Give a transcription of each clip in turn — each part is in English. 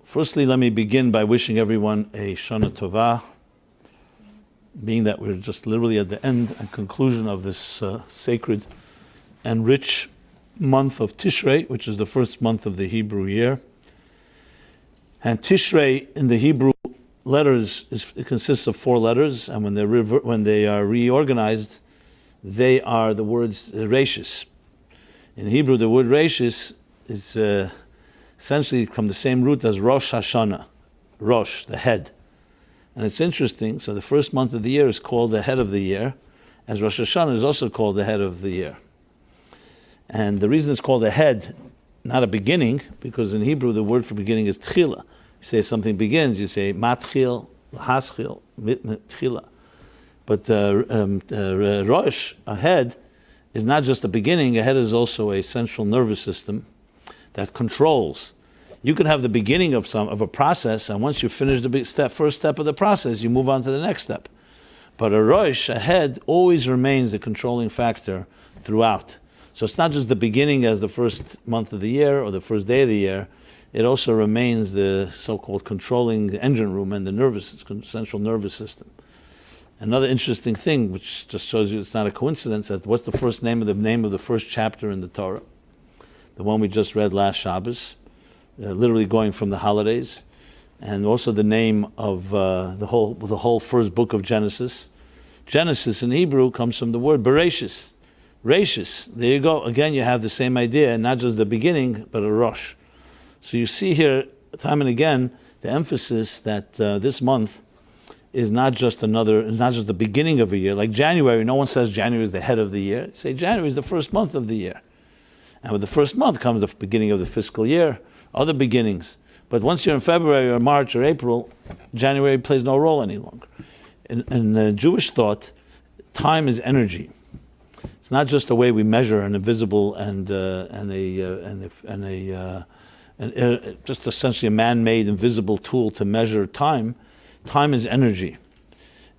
Firstly, let me begin by wishing everyone a Shana Tovah, being that we're just literally at the end and conclusion of this sacred and rich month of Tishrei, which is the first month of the Hebrew year. And Tishrei in the Hebrew letters it consists of 4 letters, and when they are reorganized, they are the words Rashis. In Hebrew, the word Rashis is essentially from the same root as Rosh Hashanah, Rosh, the head. And it's interesting, so the first month of the year is called the head of the year, as Rosh Hashanah is also called the head of the year. And the reason it's called a head, not a beginning, because in Hebrew the word for beginning is tchila. You say something begins, you say matchil, haschil, tchila. But Rosh, a head, is not just a beginning. A head is also a central nervous system that controls. You can have the beginning of a process, and once you finish the first step of the process, you move on to the next step. But a Rosh, a head, always remains the controlling factor throughout. So it's not just the beginning as the first month of the year or the first day of the year. It also remains the so-called controlling engine room and the central nervous system. Another interesting thing, which just shows you it's not a coincidence, that what's the name of the first chapter in the Torah? The one we just read last Shabbos, literally going from the holidays, and also the name of the whole first book of Genesis. Genesis in Hebrew comes from the word Bereshis. Rashis, there you go. Again, you have the same idea, not just the beginning, but a Rosh. So you see here, time and again, the emphasis that this month is not just the beginning of a year. Like January, no one says January is the head of the year. You say January is the first month of the year. And with the first month comes the beginning of the fiscal year, other beginnings. But once you're in February or March or April, January plays no role any longer. In Jewish thought, time is energy. It's not just a way we measure an invisible just essentially a man-made invisible tool to measure time. Time is energy.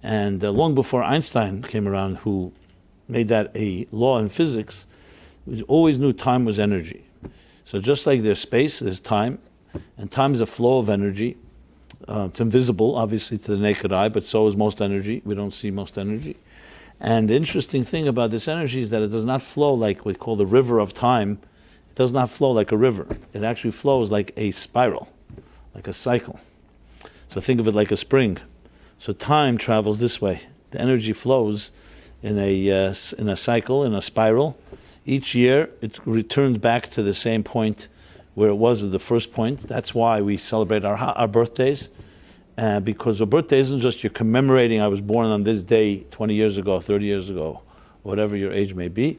And long before Einstein came around, who made that a law in physics, we always knew time was energy. So just like there's space, there's time, and time is a flow of energy. It's invisible, obviously, to the naked eye, but so is most energy. We don't see most energy. And the interesting thing about this energy is that it does not flow like we call the river of time. It does not flow like a river. It actually flows like a spiral, like a cycle. So think of it like a spring. So time travels this way. The energy flows in a cycle, in a spiral. Each year, it returns back to the same point where it was at the first point. That's why we celebrate our birthdays. Because a birthday isn't just you're commemorating I was born on this day 20 years ago, 30 years ago, whatever your age may be.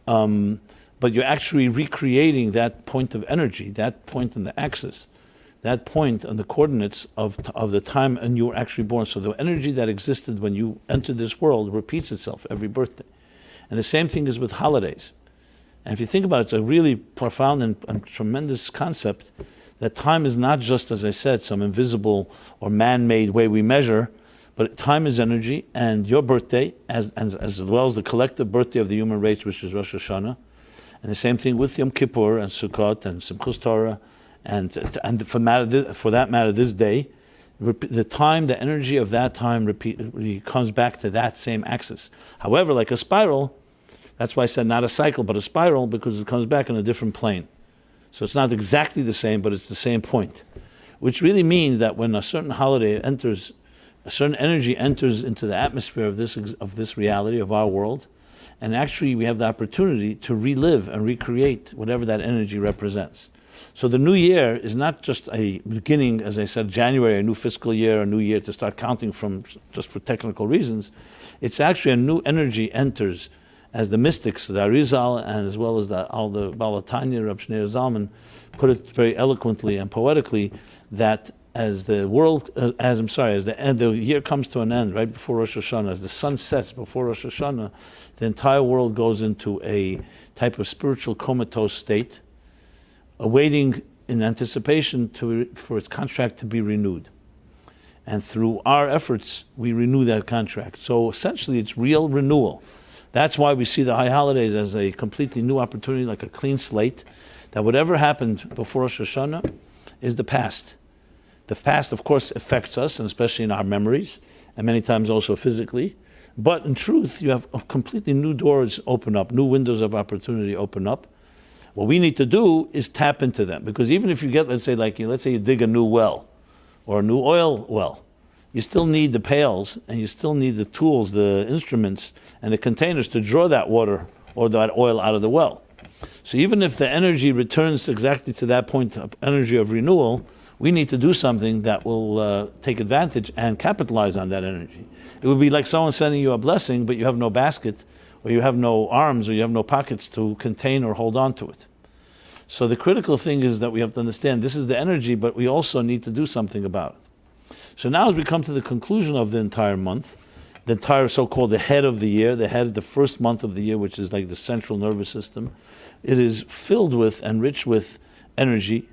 But you're actually recreating that point of energy, that point in the axis, that point on the coordinates of the time and you were actually born. So the energy that existed when you entered this world repeats itself every birthday. And the same thing is with holidays. And if you think about it, it's a really profound and tremendous concept that time is not just, as I said, some invisible or man-made way we measure, but time is energy, and your birthday, as well as the collective birthday of the human race, which is Rosh Hashanah, and the same thing with Yom Kippur and Sukkot and Simchus Torah, and for that matter, this day, the time, the energy of that time comes back to that same axis. However, like a spiral, that's why I said not a cycle, but a spiral, because it comes back in a different plane. So it's not exactly the same, but it's the same point, which really means that when a certain holiday enters, a certain energy enters into the atmosphere of this reality of our world, and actually we have the opportunity to relive and recreate whatever that energy represents. So the new year is not just a beginning, as I said, January, a new fiscal year, a new year to start counting from just for technical reasons. It's actually a new energy enters, as the mystics, the Arizal, and as well as all the Balatanya, Rab Shneur Zalman, put it very eloquently and poetically, that as the year comes to an end, right before Rosh Hashanah, as the sun sets before Rosh Hashanah, the entire world goes into a type of spiritual comatose state, awaiting in anticipation for its contract to be renewed. And through our efforts, we renew that contract. So essentially, it's real renewal. That's why we see the high holidays as a completely new opportunity, like a clean slate, that whatever happened before Rosh Hashanah is the past. The fast, of course, affects us, and especially in our memories, and many times also physically. But in truth, you have completely new doors open up, new windows of opportunity open up. What we need to do is tap into them, because even if you get, let's say you dig a new well or a new oil well, you still need the pails and you still need the tools, the instruments, and the containers to draw that water or that oil out of the well. So even if the energy returns exactly to that point of energy of renewal, we need to do something that will take advantage and capitalize on that energy. It would be like someone sending you a blessing, but you have no basket, or you have no arms, or you have no pockets to contain or hold on to it. So the critical thing is that we have to understand this is the energy, but we also need to do something about it. So now as we come to the conclusion of the entire month, the entire so-called the head of the year, the first month of the year, which is like the central nervous system, it is filled with and rich with energy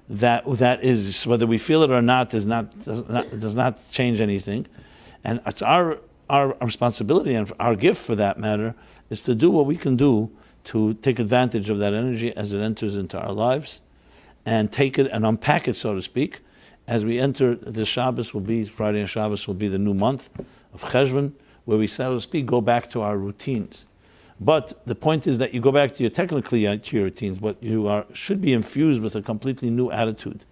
that is, whether we feel it or not, does not change anything. And it's our responsibility, and our gift for that matter, is to do what we can do to take advantage of that energy as it enters into our lives, and take it and unpack it, so to speak. As we enter, the Shabbos will be, Friday and Shabbos will be the new month of Cheshvan, where we, so to speak, go back to our routines. But the point is that you go back to your routines, but you should be infused with a completely new attitude.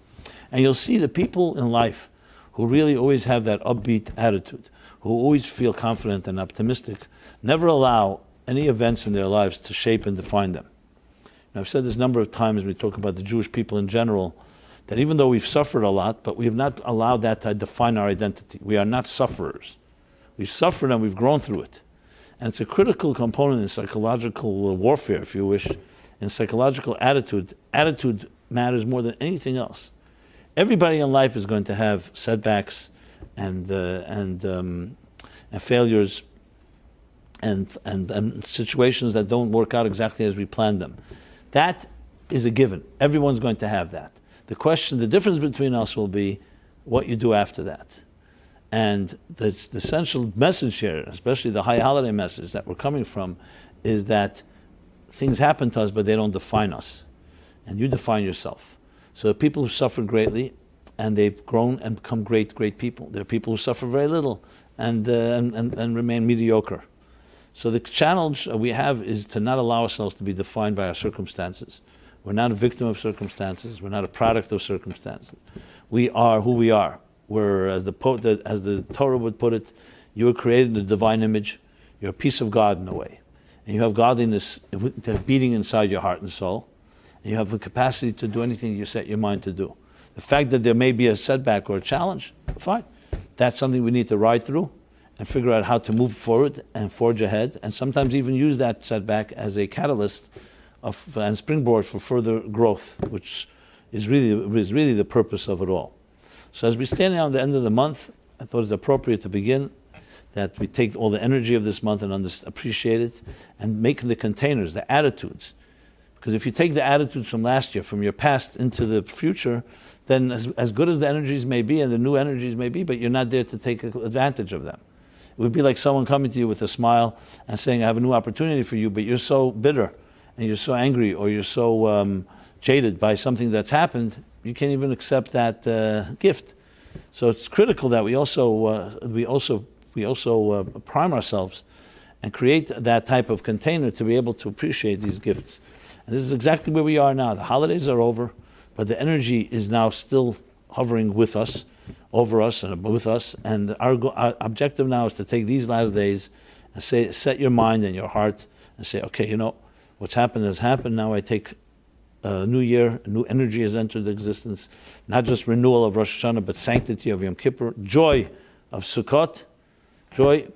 And you'll see the people in life who really always have that upbeat attitude, who always feel confident and optimistic, never allow any events in their lives to shape and define them. Now, I've said this a number of times when we talk about the Jewish people in general, that even though we've suffered a lot, but we have not allowed that to define our identity. We are not sufferers. We've suffered and we've grown through it. And it's a critical component in psychological warfare, if you wish, in psychological attitude. Attitude matters more than anything else. Everybody in life is going to have setbacks and failures and situations that don't work out exactly as we planned them. That is a given. Everyone's going to have that. The difference between us will be what you do after that. And the essential message here, especially the high holiday message that we're coming from, is that things happen to us, but they don't define us. And you define yourself. So the people who suffer greatly, and they've grown and become great people. There are people who suffer very little and remain mediocre. So the challenge we have is to not allow ourselves to be defined by our circumstances. We're not a victim of circumstances. We're not a product of circumstances. We are who we are. We're, as the Torah would put it, you were created in the divine image. You're a piece of God in a way. And you have godliness beating inside your heart and soul. And you have the capacity to do anything you set your mind to do. The fact that there may be a setback or a challenge, fine. That's something we need to ride through and figure out how to move forward and forge ahead, and sometimes even use that setback as a catalyst and springboard for further growth, which is really the purpose of it all. So as we stand now at the end of the month, I thought it's appropriate to begin that we take all the energy of this month and appreciate it and make the containers, the attitudes. Because if you take the attitudes from last year, from your past into the future, then as good as the energies may be and the new energies may be, but you're not there to take advantage of them. It would be like someone coming to you with a smile and saying, I have a new opportunity for you, but you're so bitter and you're so angry or you're so jaded by something that's happened, you can't even accept that gift. So it's critical that we also prime ourselves and create that type of container to be able to appreciate these gifts. And this is exactly where we are now. The holidays are over, but the energy is now still hovering with us, over us, and with us. And our objective now is to take these last days and set your mind and your heart and say, okay, what's happened has happened. Now I take a new year, a new energy has entered existence. Not just renewal of Rosh Hashanah, but sanctity of Yom Kippur, joy of Sukkot, joy,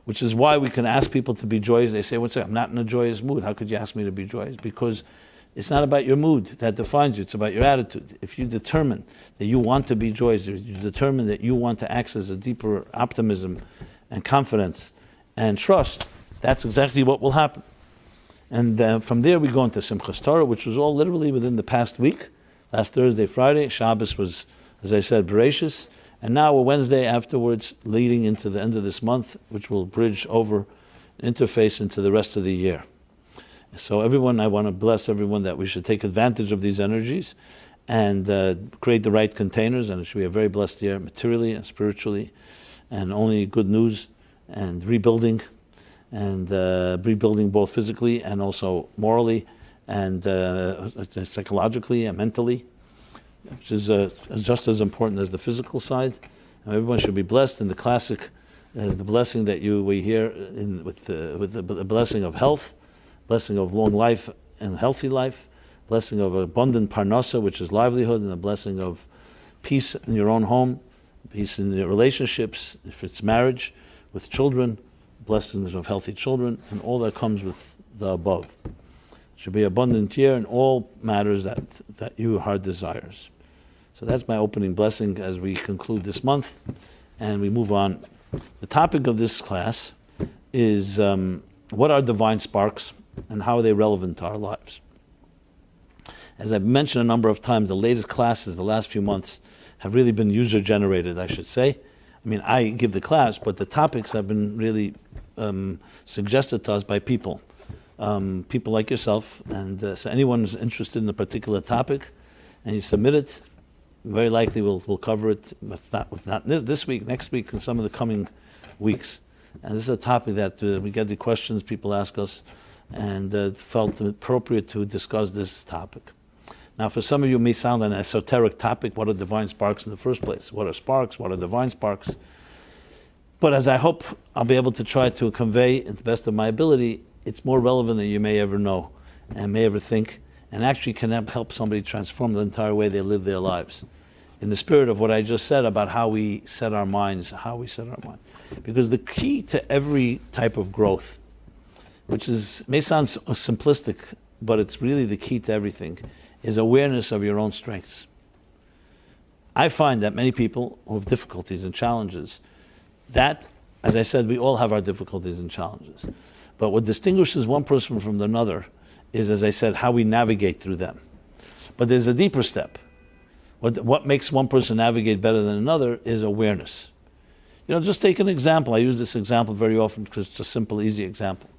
which is why we can ask people to be joyous. They say, I'm not in a joyous mood. How could you ask me to be joyous? Because it's not about your mood that defines you. It's about your attitude. If you determine that you want to be joyous, you determine that you want to access a deeper optimism and confidence and trust, that's exactly what will happen. And from there we go into Simchas Torah, which was all literally within the past week. Last Thursday, Friday. Shabbos was, as I said, Bereshis. And now a Wednesday afterwards, leading into the end of this month, which will bridge over, interface into the rest of the year. So everyone, I want to bless everyone that we should take advantage of these energies and create the right containers, and it should be a very blessed year, materially and spiritually, and only good news, and rebuilding both physically and also morally, and psychologically and mentally, which is just as important as the physical side. And everyone should be blessed in the classic, the blessing that we hear with the blessing of health, blessing of long life and healthy life, blessing of abundant parnasa, which is livelihood, and a blessing of peace in your own home, peace in your relationships, if it's marriage, with children, blessings of healthy children, and all that comes with the above. It should be an abundant year in all matters that your heart desires. So that's my opening blessing as we conclude this month, and we move on. The topic of this class is what are divine sparks and how are they relevant to our lives? As I've mentioned a number of times, the latest classes, the last few months, have really been user-generated, I should say. I mean, I give the class, but the topics have been really suggested to us by people. People like yourself, and so anyone who's interested in a particular topic, and you submit it, very likely we'll cover it, with not this week, next week, and some of the coming weeks. And this is a topic that we get the questions people ask us, and felt appropriate to discuss this topic. Now, for some of you, it may sound an esoteric topic. What are divine sparks in the first place? What are sparks? What are divine sparks? But as I hope I'll be able to try to convey, to the best of my ability, it's more relevant than you may ever know and may ever think, and actually can help somebody transform the entire way they live their lives. In the spirit of what I just said about how we set our minds, Because the key to every type of growth, which may sound simplistic, but it's really the key to everything, is awareness of your own strengths. I find that many people who have difficulties and challenges, that, as I said, we all have our difficulties and challenges. But what distinguishes one person from another is, as I said, how we navigate through them. But there's a deeper step. What makes one person navigate better than another is awareness. Just take an example. I use this example very often because it's a simple, easy example.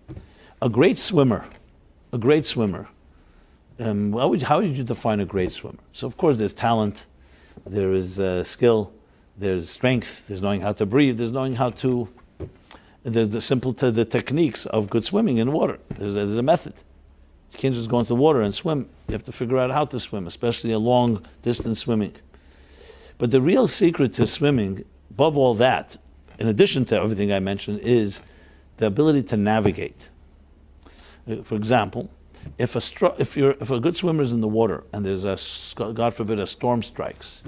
A great swimmer, how would you define a great swimmer? So of course there's talent, there is skill, there's strength, there's knowing how to breathe, there's the techniques of good swimming in water. There's a method. You can't just go into the water and swim. You have to figure out how to swim, especially a long distance swimming. But the real secret to swimming, above all that, in addition to everything I mentioned, is the ability to navigate. For example, if a good swimmer is in the water and there's God forbid, a storm strikes,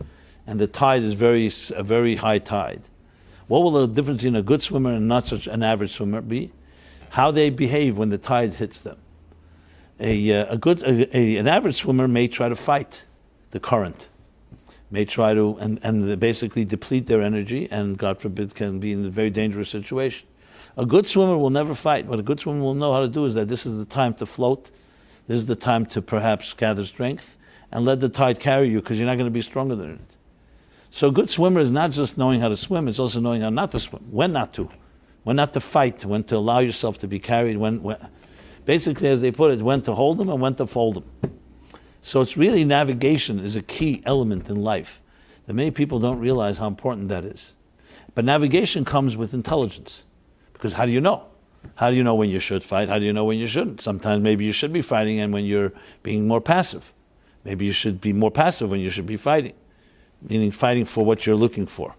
and the tide is a very high tide, what will the difference between a good swimmer and not such an average swimmer be? How they behave when the tide hits them. An average swimmer may try to fight the current, may try to and basically deplete their energy, and God forbid can be in a very dangerous situation. A good swimmer will never fight. What a good swimmer will know how to do is that this is the time to float. This is the time to perhaps gather strength and let the tide carry you, because you're not going to be stronger than it. So a good swimmer is not just knowing how to swim, it's also knowing how not to swim, when not to fight, when to allow yourself to be carried, when basically, as they put it, when to hold them and when to fold them. So it's really navigation is a key element in life that many people don't realize how important that is. But navigation comes with intelligence, because how do you know? How do you know when you should fight? How do you know when you shouldn't? Sometimes maybe you should be fighting and when you're being more passive. Maybe you should be more passive when you should be fighting, meaning fighting for what you're looking for.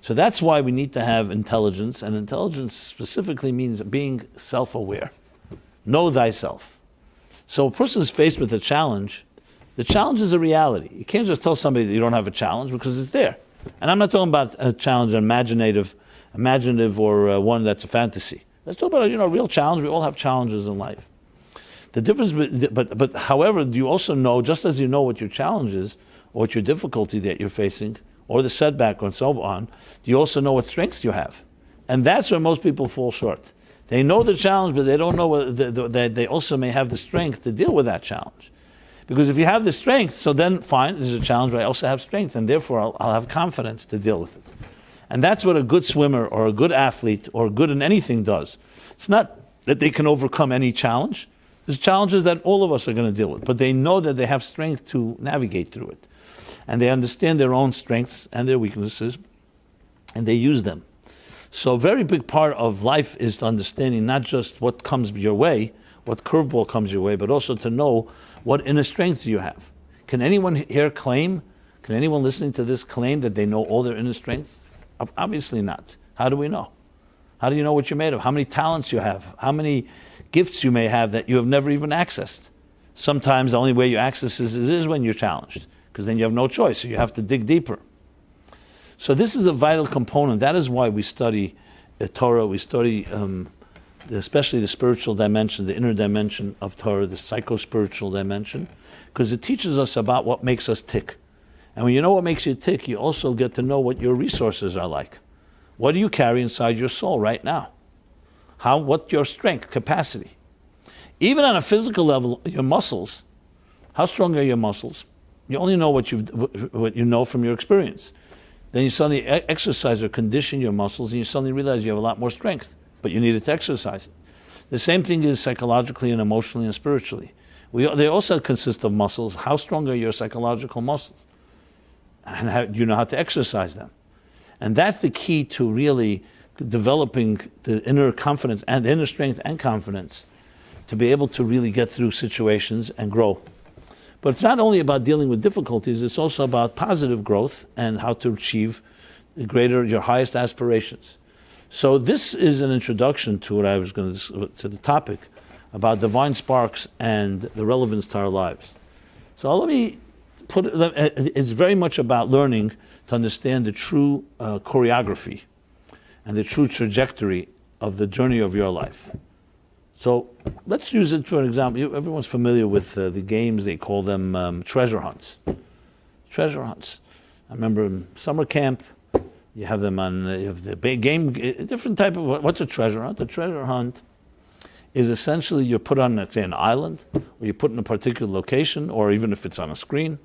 So that's why we need to have intelligence, and intelligence specifically means being self-aware. Know thyself. So a person is faced with a challenge. The challenge is a reality. You can't just tell somebody that you don't have a challenge, because it's there. And I'm not talking about a challenge, imaginative or one that's a fantasy. Let's talk about a real challenge. We all have challenges in life. The difference, but however, do you also know, just as you know what your challenge is, or what your difficulty that you're facing, or the setback, and so on, do you also know what strengths you have? And that's where most people fall short. They know the challenge, but they don't know that they also may have the strength to deal with that challenge. Because if you have the strength, so then fine, this is a challenge, but I also have strength, and therefore I'll have confidence to deal with it. And that's what a good swimmer or a good athlete or good in anything does. It's not that they can overcome any challenge. There's challenges that all of us are going to deal with, but they know that they have strength to navigate through it. and they understand their own strengths and their weaknesses, and they use them. So a very big part of life is to understanding not just what comes your way, what curveball comes your way, but also to know what inner strengths you have. Can anyone here claim, can anyone listening to this claim that they know all their inner strengths? Obviously not. How do we know? How do you know what you're made of? How many talents you have? How many gifts you may have that you have never even accessed? Sometimes the only way you access this is when you're challenged, because then you have no choice, so you have to dig deeper. So this is a vital component. That is why we study the Torah. We study especially the spiritual dimension, the inner dimension of Torah, the psycho-spiritual dimension, because it teaches us about what makes us tick. And when you know what makes you tick, you also get to know what your resources are like. What do you carry inside your soul right now? What's your strength, capacity? Even on a physical level, your muscles, how strong are your muscles? You only know what you know from your experience. Then you suddenly exercise or condition your muscles, and you suddenly realize you have a lot more strength, but you needed to exercise it. The same thing is psychologically and emotionally and spiritually. They also consist of muscles. How strong are your psychological muscles? And do you know how to exercise them? And that's the key to really developing the inner confidence and the inner strength and confidence to be able to really get through situations and grow. But it's not only about dealing with difficulties, it's also about positive growth and how to achieve your highest aspirations. So this is an introduction to what I was going to the topic about divine sparks and the relevance to our lives. So let me it's very much about learning to understand the true choreography and the true trajectory of the journey of your life. So let's use it for an example. Everyone's familiar with the games, they call them treasure hunts. Treasure hunts. I remember in summer camp, you have them on, you have the big game, different type of, what's a treasure hunt? A treasure hunt is essentially you're put on, let's say, an island, or you're put in a particular location, or even if it's on a screen,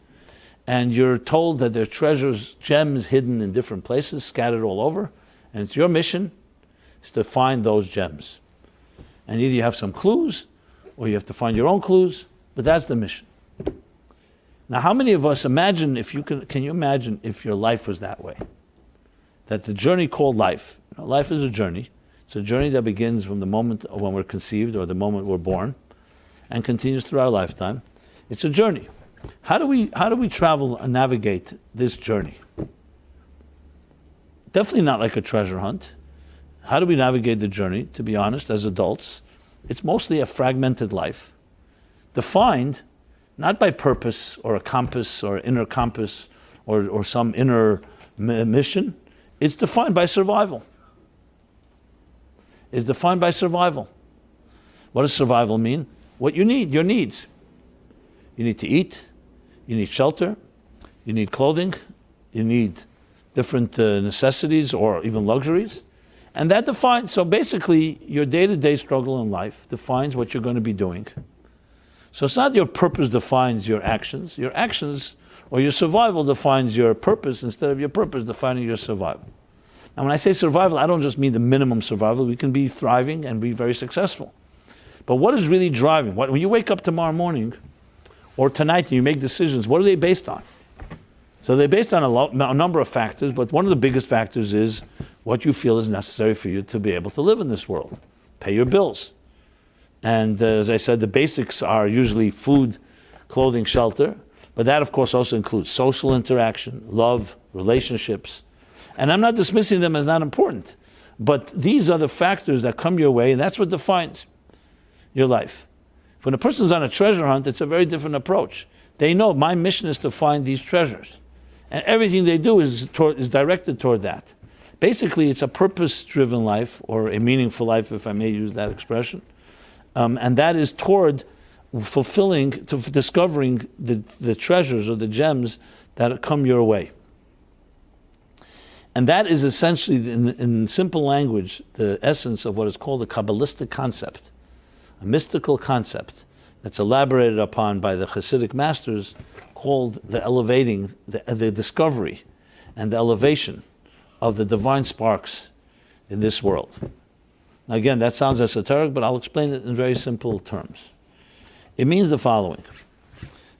and you're told that there are treasures, gems hidden in different places, scattered all over, and it's your mission is to find those gems. And either you have some clues, or you have to find your own clues, but that's the mission. Now, how many of us imagine, can you imagine if your life was that way? That the journey called life, life is a journey. It's a journey that begins from the moment when we're conceived or the moment we're born and continues through our lifetime. It's a journey. How do we travel and navigate this journey? Definitely not like a treasure hunt. How do we navigate the journey? To be honest, as adults, it's mostly a fragmented life, defined not by purpose or a compass or inner compass or some inner mission. It's defined by survival. It's defined by survival. What does survival mean? What you need, your needs. You need to eat, you need shelter, you need clothing, you need different necessities or even luxuries. And that defines, so basically your day-to-day struggle in life defines what you're going to be doing. So it's not your purpose defines your actions or your survival defines your purpose instead of your purpose defining your survival. Now when I say survival, I don't just mean the minimum survival. We can be thriving and be very successful. But what is really driving? When you wake up tomorrow morning or tonight and you make decisions, what are they based on? So they're based on a number of factors, but one of the biggest factors is what you feel is necessary for you to be able to live in this world, pay your bills. And as I said, the basics are usually food, clothing, shelter, but that of course also includes social interaction, love, relationships. And I'm not dismissing them as not important, but these are the factors that come your way, and that's what defines your life. When a person's on a treasure hunt, it's a very different approach. They know my mission is to find these treasures. And everything they do is directed toward that. Basically, it's a purpose-driven life, or a meaningful life, if I may use that expression. And that is toward discovering the treasures or the gems that come your way. And that is essentially, in simple language, the essence of what is called a Kabbalistic concept, a mystical concept that's elaborated upon by the Chassidic masters, called the elevating, the discovery and the elevation of the divine sparks in this world. Now again, that sounds esoteric, but I'll explain it in very simple terms. It means the following,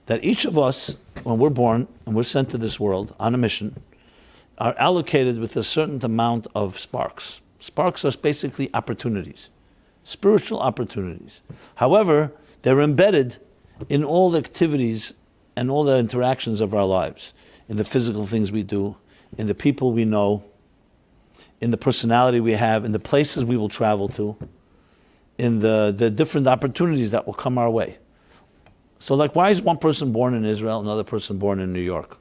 that each of us when we're born and we're sent to this world on a mission, are allocated with a certain amount of sparks. Sparks are basically opportunities, spiritual opportunities. However, they're embedded in all the activities and all the interactions of our lives, in the physical things we do, in the people we know, in the personality we have, in the places we will travel to, in the different opportunities that will come our way. So like, why is one person born in Israel, another person born in New York,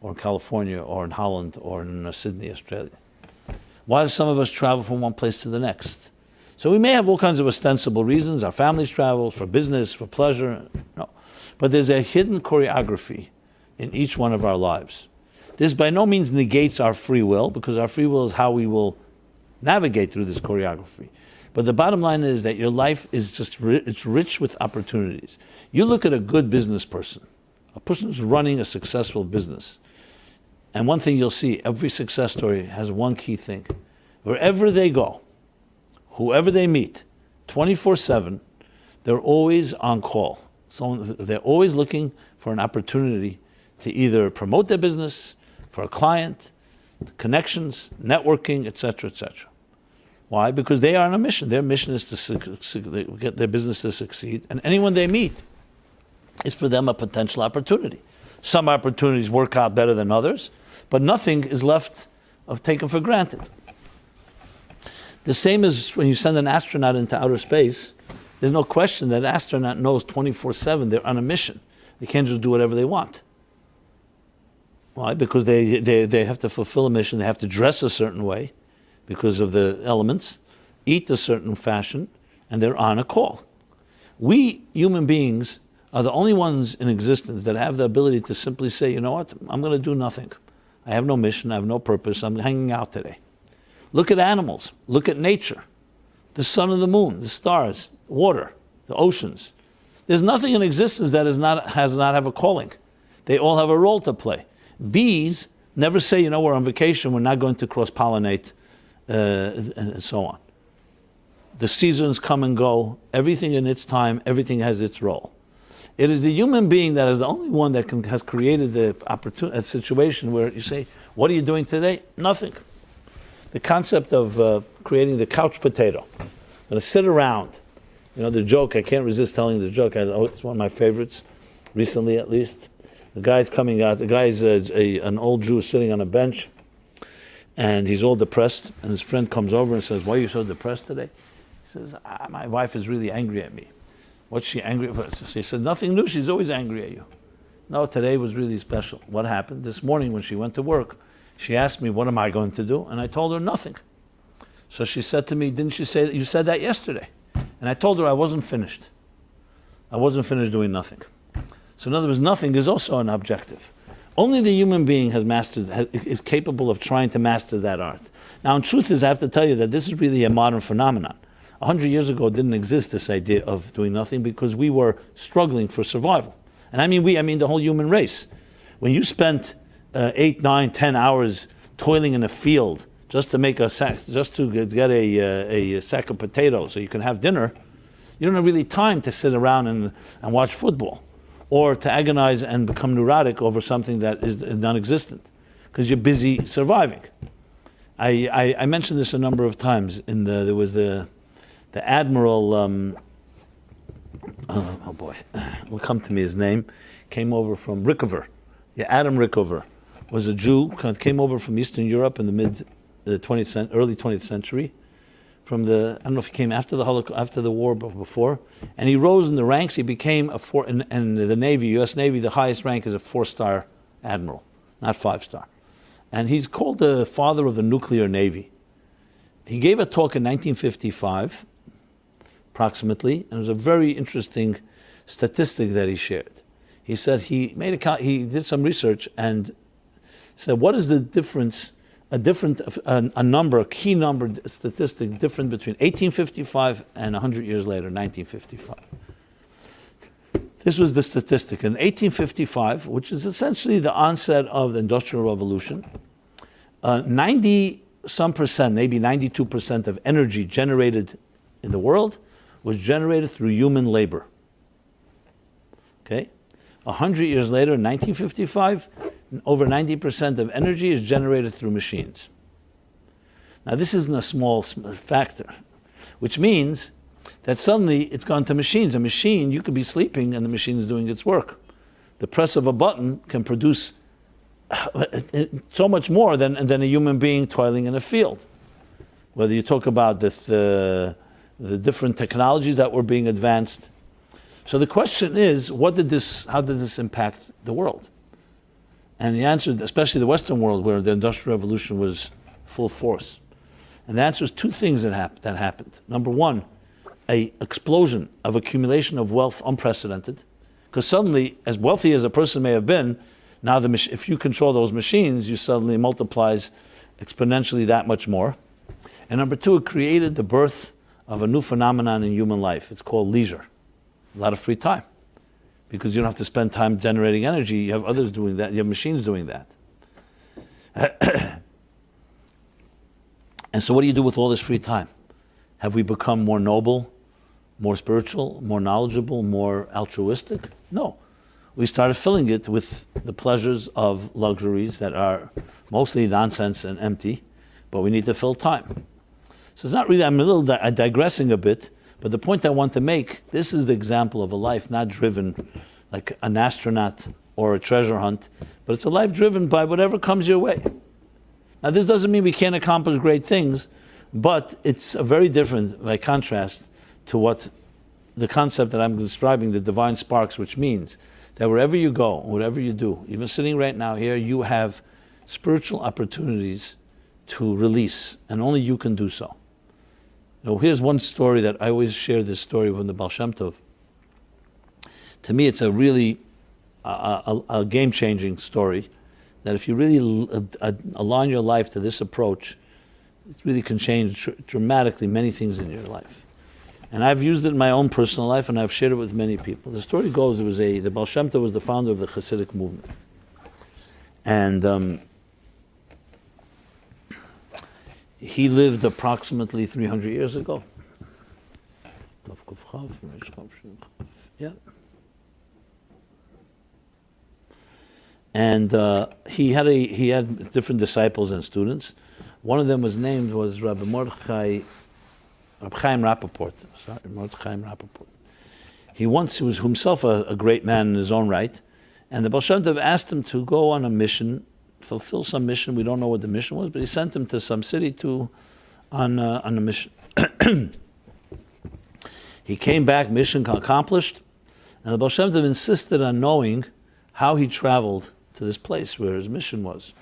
or in California, or in Holland, or in Sydney, Australia? Why do some of us travel from one place to the next? So we may have all kinds of ostensible reasons. Our families travel for business, for pleasure. No. But there's a hidden choreography in each one of our lives. This by no means negates our free will, because our free will is how we will navigate through this choreography. But the bottom line is that your life is just it's rich with opportunities. You look at a good business person, a person who's running a successful business, and one thing you'll see, every success story has one key thing. Wherever they go, whoever they meet, 24/7, they're always on call. So they're always looking for an opportunity to either promote their business, for a client, connections, networking, etc., etc. Why? Because they are on a mission. Their mission is to get their business to succeed, and anyone they meet is for them a potential opportunity. Some opportunities work out better than others, but nothing is left of taken for granted. The same as when you send an astronaut into outer space, there's no question that an astronaut knows 24/7 they're on a mission. They can't just do whatever they want. Why? Because they have to fulfill a mission. They have to dress a certain way because of the elements, eat a certain fashion, and they're on a call. We human beings are the only ones in existence that have the ability to simply say, you know what, I'm going to do nothing. I have no mission, I have no purpose, I'm hanging out today. Look at animals, look at nature, the sun and the moon, the stars, water, the oceans. There's nothing in existence that has not have a calling. They all have a role to play. Bees never say, you know, we're on vacation, we're not going to cross-pollinate, and so on. The seasons come and go, everything in its time, everything has its role. It is the human being that is the only one that has created the a situation where you say, what are you doing today? Nothing. The concept of creating the couch potato. I'm going to sit around. You know, the joke, I can't resist telling the joke. It's one of my favorites, recently at least. The guy's coming out. The guy's an old Jew sitting on a bench, and he's all depressed. And his friend comes over and says, why are you so depressed today? He says, my wife is really angry at me. What's she angry about? She said, nothing new. She's always angry at you. No, today was really special. What happened? This morning when she went to work, she asked me, what am I going to do? And I told her nothing. So she said to me, didn't you say that? You said that yesterday. And I told her I wasn't finished. I wasn't finished doing nothing. So in other words, nothing is also an objective. Only the human being is capable of trying to master that art. Now, in truth is, I have to tell you that this is really a modern phenomenon. 100 years ago, it didn't exist, this idea of doing nothing, because we were struggling for survival. And I mean the whole human race. When you spent 8, 9, 10 hours toiling in a field just to make a sack, just to get a sack of potatoes so you can have dinner, you don't have really time to sit around and watch football, or to agonize and become neurotic over something that is non-existent, because you're busy surviving. I mentioned this a number of times. There was the admiral. Oh boy, will come to me. His name came over from Rickover. Yeah, Adam Rickover was a Jew. Came over from Eastern Europe in the early 20th century. I don't know if he came after the Holocaust, after the war, but before. And he rose in the ranks. He became in the Navy, U.S. Navy, the highest rank is a 4-star admiral, not 5-star. And he's called the father of the nuclear navy. He gave a talk in 1955, approximately, and it was a very interesting statistic that he shared. He said he did some research and said, what is the difference, a key number statistic different between 1855 and 100 years later, 1955. This was the statistic. In 1855, which is essentially the onset of the Industrial Revolution, 90-some percent, maybe 92% of energy generated in the world was generated through human labor. Okay? 100 years later, in 1955, over 90% of energy is generated through machines. Now, this isn't a small factor, which means that suddenly it's gone to machines. A machine, you could be sleeping and the machine is doing its work. The press of a button can produce so much more than a human being toiling in a field. Whether you talk about the different technologies that were being advanced. So the question is, how did this impact the world? And the answer, especially the Western world, where the Industrial Revolution was full force. And the answer is two things that happened. Number one, an explosion of accumulation of wealth unprecedented. Because suddenly, as wealthy as a person may have been, now if you control those machines, you suddenly multiplies exponentially that much more. And number two, it created the birth of a new phenomenon in human life. It's called leisure. A lot of free time. Because you don't have to spend time generating energy. You have others doing that. You have machines doing that. And so what do you do with all this free time? Have we become more noble, more spiritual, more knowledgeable, more altruistic? No. We started filling it with the pleasures of luxuries that are mostly nonsense and empty, but we need to fill time. So it's not really, I'm digressing a bit, but the point I want to make, this is the example of a life not driven like an astronaut or a treasure hunt, but it's a life driven by whatever comes your way. Now, this doesn't mean we can't accomplish great things, but it's a very different, by contrast, to what the concept that I'm describing, the divine sparks, which means that wherever you go, whatever you do, even sitting right now here, you have spiritual opportunities to release, and only you can do so. Here's one story that I always share, this story from the Baal Shem Tov. To me, it's a really a game-changing story, that if you really align your life to this approach, it really can change dramatically many things in your life. And I've used it in my own personal life, and I've shared it with many people. The story goes, the Baal Shem Tov was the founder of the Chassidic movement. And he lived approximately 300 years ago. Yeah. And he had different disciples and students. One of them was Rabbi Chaim Rappaport. Chaim Rappaport. He was himself a great man in his own right, and the Baal Shem Tov asked him to go on a mission, fulfill some mission. We don't know what the mission was, but he sent him to some city on a mission. He came back, mission accomplished, and the Baal Shem Tov insisted on knowing how he traveled to this place where his mission was,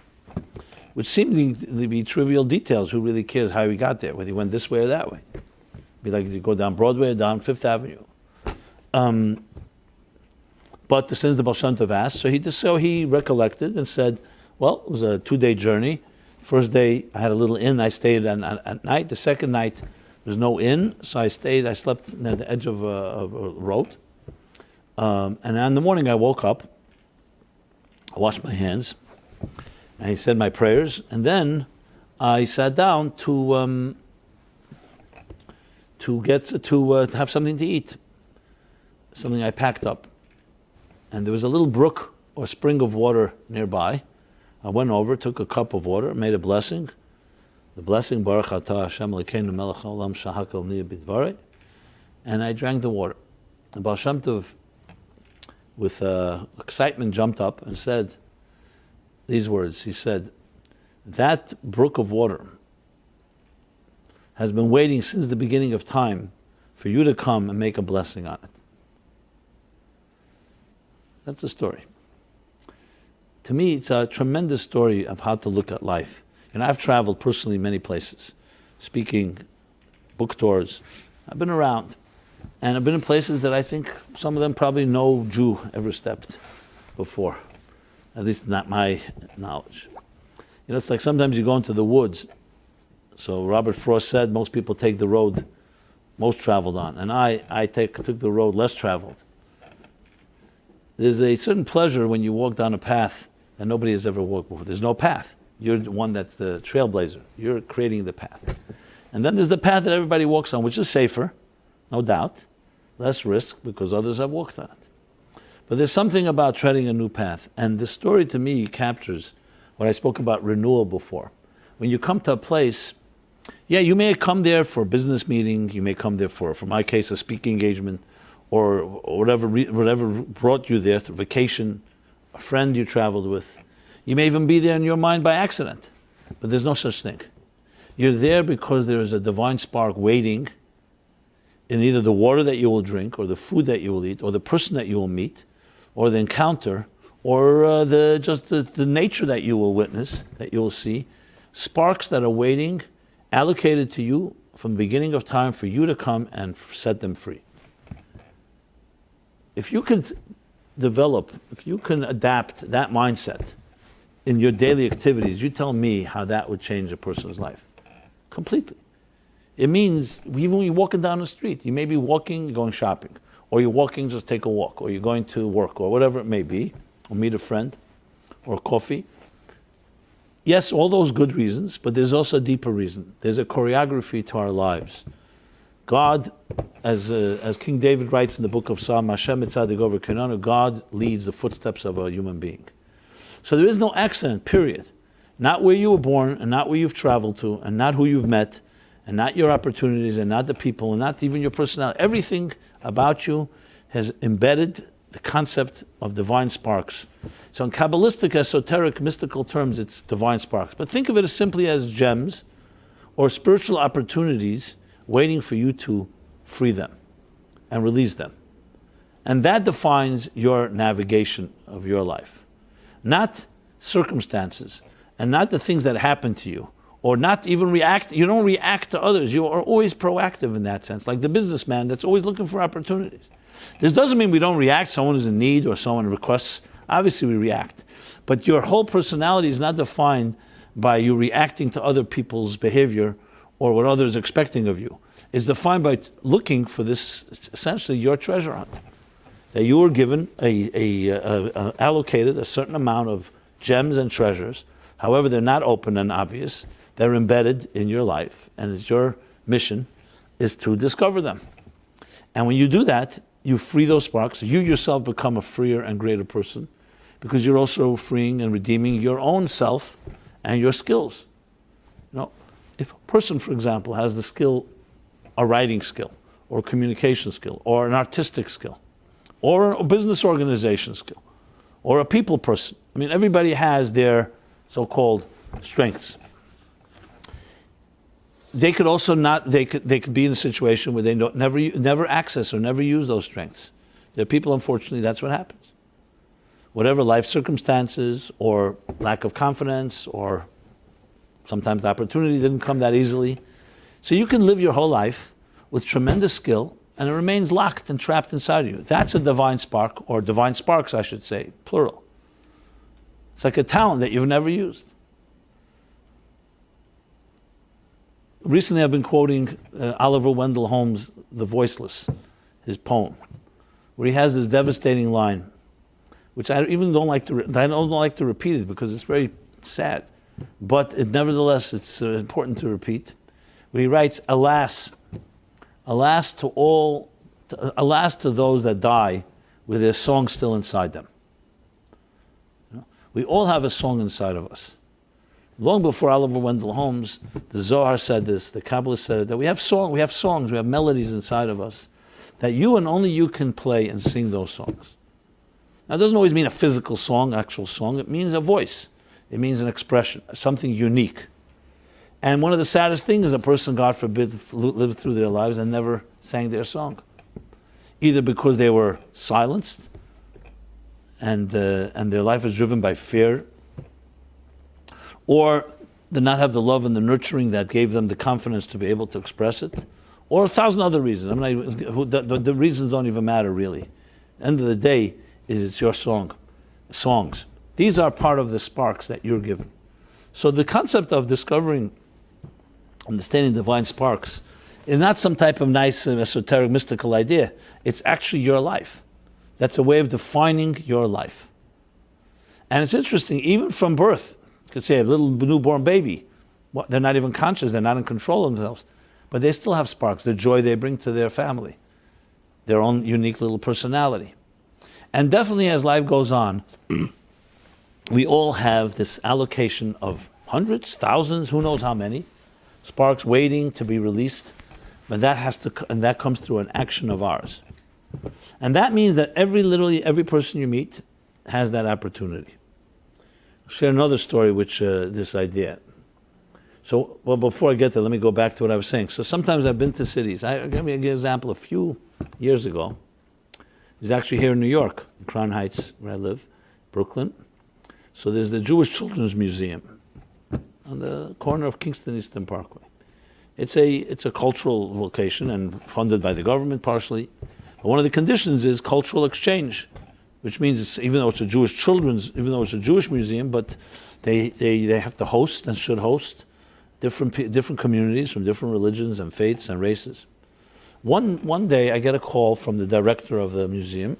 which seemed to be trivial details. Who really cares how he got there, whether he went this way or that way? It'd be like you go down Broadway or down Fifth Avenue. But since the Baal Shem Tov asked, so he recollected and said, well, it was a 2-day journey. First day, I had a little inn. I stayed at night. The second night, there's no inn, so I slept near the edge of a road. And in the morning, I woke up. I washed my hands. I said my prayers, and then I sat down to have something to eat, something I packed up. And there was a little brook or spring of water nearby. I went over, took a cup of water, made a blessing. The blessing, Baruch Atah Hashem Elokeinu Melech Haolam Shahakal Niyah B'Dvarei, and I drank the water. The Baal Shem Tov, with excitement, jumped up and said these words. He said, that brook of water has been waiting since the beginning of time for you to come and make a blessing on it. That's the story. To me, it's a tremendous story of how to look at life. And I've traveled personally many places, speaking, book tours. I've been around. And I've been in places that I think some of them probably no Jew ever stepped before. At least not my knowledge. It's like sometimes you go into the woods. So Robert Frost said most people take the road most traveled on. And I took the road less traveled. There's a certain pleasure when you walk down a path that nobody has ever walked before. There's no path. You're the one that's the trailblazer. You're creating the path. And then there's the path that everybody walks on, which is safer, no doubt, less risk because others have walked on it. But there's something about treading a new path. And this story to me captures what I spoke about renewal before. When you come to a place, yeah, you may come there for a business meeting, you may come there for my case, a speaking engagement, or whatever brought you there, vacation, a friend you traveled with. You may even be there in your mind by accident, but there's no such thing. You're there because there is a divine spark waiting in either the water that you will drink, or the food that you will eat, or the person that you will meet, or the encounter, or the nature that you will witness, that you will see. Sparks that are waiting, allocated to you from the beginning of time for you to come and set them free. If you can develop, if you can adapt that mindset in your daily activities, you tell me how that would change a person's life. Completely. It means, even when you're walking down the street, you may be walking, going shopping, or you're walking, just take a walk, or you're going to work, or whatever it may be, or meet a friend, or coffee. Yes, all those good reasons, but there's also a deeper reason. There's a choreography to our lives. God, as King David writes in the book of Psalm, Hashem etzadik over Kenanu, God leads the footsteps of a human being. So there is no accident, period. Not where you were born, and not where you've traveled to, and not who you've met, and not your opportunities, and not the people, and not even your personality. Everything about you has embedded the concept of divine sparks. So in Kabbalistic, esoteric, mystical terms, it's divine sparks. But think of it as simply as gems or spiritual opportunities waiting for you to free them and release them. And that defines your navigation of your life. Not circumstances, and not the things that happen to you, or not even react. You don't react to others. You are always proactive in that sense, like the businessman that's always looking for opportunities. This doesn't mean we don't react. Someone is in need or someone requests. Obviously we react. But your whole personality is not defined by you reacting to other people's behavior or what others are expecting of you. It's defined by looking for this, essentially your treasure hunt. That you were given allocated a certain amount of gems and treasures. However, they're not open and obvious. They're embedded in your life, and it's your mission is to discover them. And when you do that, you free those sparks. You yourself become a freer and greater person, because you're also freeing and redeeming your own self and your skills. You know, if a person, for example, has the skill, a writing skill, or a communication skill, or an artistic skill, or a business organization skill, or a people person. I mean, everybody has their so-called strengths. They could also not. They could be in a situation where they never access or never use those strengths. There are people, unfortunately, that's what happens. Whatever life circumstances, or lack of confidence, or sometimes the opportunity didn't come that easily. So you can live your whole life with tremendous skill, and it remains locked and trapped inside of you. That's a divine spark, or divine sparks, I should say, plural. It's like a talent that you've never used. Recently I've been quoting Oliver Wendell Holmes' The Voiceless, his poem, where he has this devastating line, which I don't like to repeat it because it's very sad, but nevertheless it's important to repeat, where he writes, alas to those that die with their song still inside them. You know? We all have a song inside of us. Long before Oliver Wendell Holmes, the Zohar said this, the Kabbalists said it, that we have songs, we have melodies inside of us, that you and only you can play and sing those songs. Now it doesn't always mean a physical song, actual song, it means a voice. It means an expression, something unique. And one of the saddest things is a person, God forbid, lived through their lives and never sang their song. Either because they were silenced and their life is driven by fear, or did not have the love and the nurturing that gave them the confidence to be able to express it, or 1,000 other reasons. I mean, the reasons don't even matter really. End of the day is it's your songs. These are part of the sparks that you're given. So the concept of discovering, understanding divine sparks is not some type of nice esoteric mystical idea. It's actually your life. That's a way of defining your life. And it's interesting, even from birth, you could say a little newborn baby, they're not even conscious, they're not in control of themselves, but they still have sparks, the joy they bring to their family, their own unique little personality. And definitely as life goes on, we all have this allocation of hundreds, thousands, who knows how many, sparks waiting to be released, but that comes through an action of ours. And that means that literally every person you meet has that opportunity. I'll share another story which this idea. So, well, before I get there, let me go back to what I was saying. So sometimes I've been to cities. I'll give you an example. A few years ago, it was actually here in New York, in Crown Heights, where I live, Brooklyn. So there's the Jewish Children's Museum on the corner of Kingston Eastern Parkway. It's a cultural location and funded by the government partially. But one of the conditions is cultural exchange, which means even though it's a Jewish museum, but they have to host and should host different communities from different religions and faiths and races. One day I get a call from the director of the museum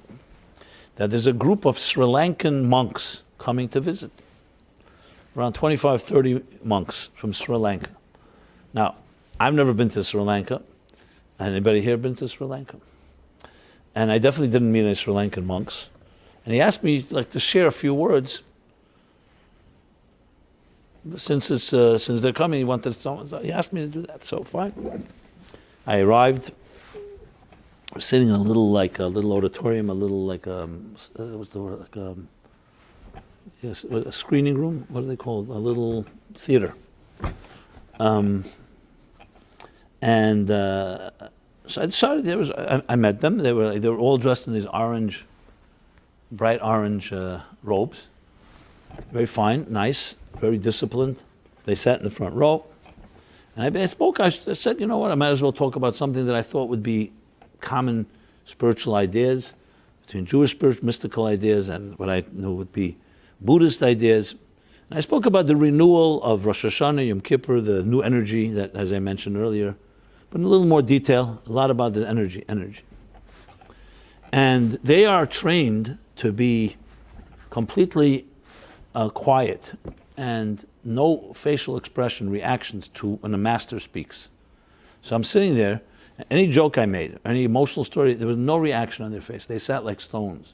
that there's a group of Sri Lankan monks coming to visit. Around 25, 30 monks from Sri Lanka. Now, I've never been to Sri Lanka. Anybody here been to Sri Lanka? And I definitely didn't meet any Sri Lankan monks. And he asked me to share a few words. Since they're coming, he asked me to do that. So fine. I arrived. We're sitting in a little auditorium, a screening room. What are they called? A little theater. So I decided I met them. They were all dressed in these bright orange robes. Very fine, nice, very disciplined. They sat in the front row. And I spoke, I said, you know what, I might as well talk about something that I thought would be common spiritual ideas, between Jewish spiritual, mystical ideas and what I knew would be Buddhist ideas. And I spoke about the renewal of Rosh Hashanah, Yom Kippur, the new energy that, as I mentioned earlier, but in a little more detail, a lot about the energy. And they are trained to be completely quiet and no facial expression, reactions to when a master speaks. So I'm sitting there, any joke I made, any emotional story, there was no reaction on their face. They sat like stones.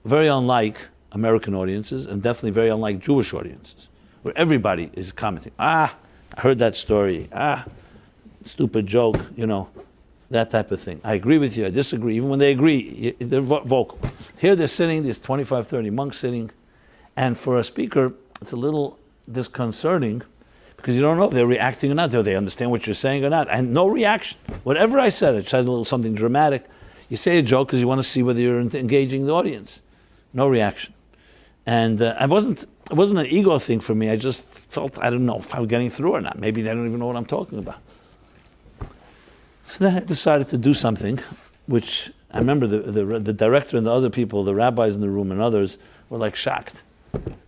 Very unlike American audiences, and definitely very unlike Jewish audiences, where everybody is commenting, I heard that story, stupid joke, that type of thing. I agree with you, I disagree. Even when they agree, they're vocal. Here they're sitting, there's 25, 30 monks sitting, and for a speaker, it's a little disconcerting because you don't know if they're reacting or not. Do they understand what you're saying or not? And no reaction. Whatever I said, it says a little something dramatic. You say a joke because you want to see whether you're engaging the audience. No reaction. And it wasn't an ego thing for me. I just felt, I don't know if I was getting through or not. Maybe they don't even know what I'm talking about. So then I decided to do something, which I remember the director and the other people, the rabbis in the room and others, were shocked.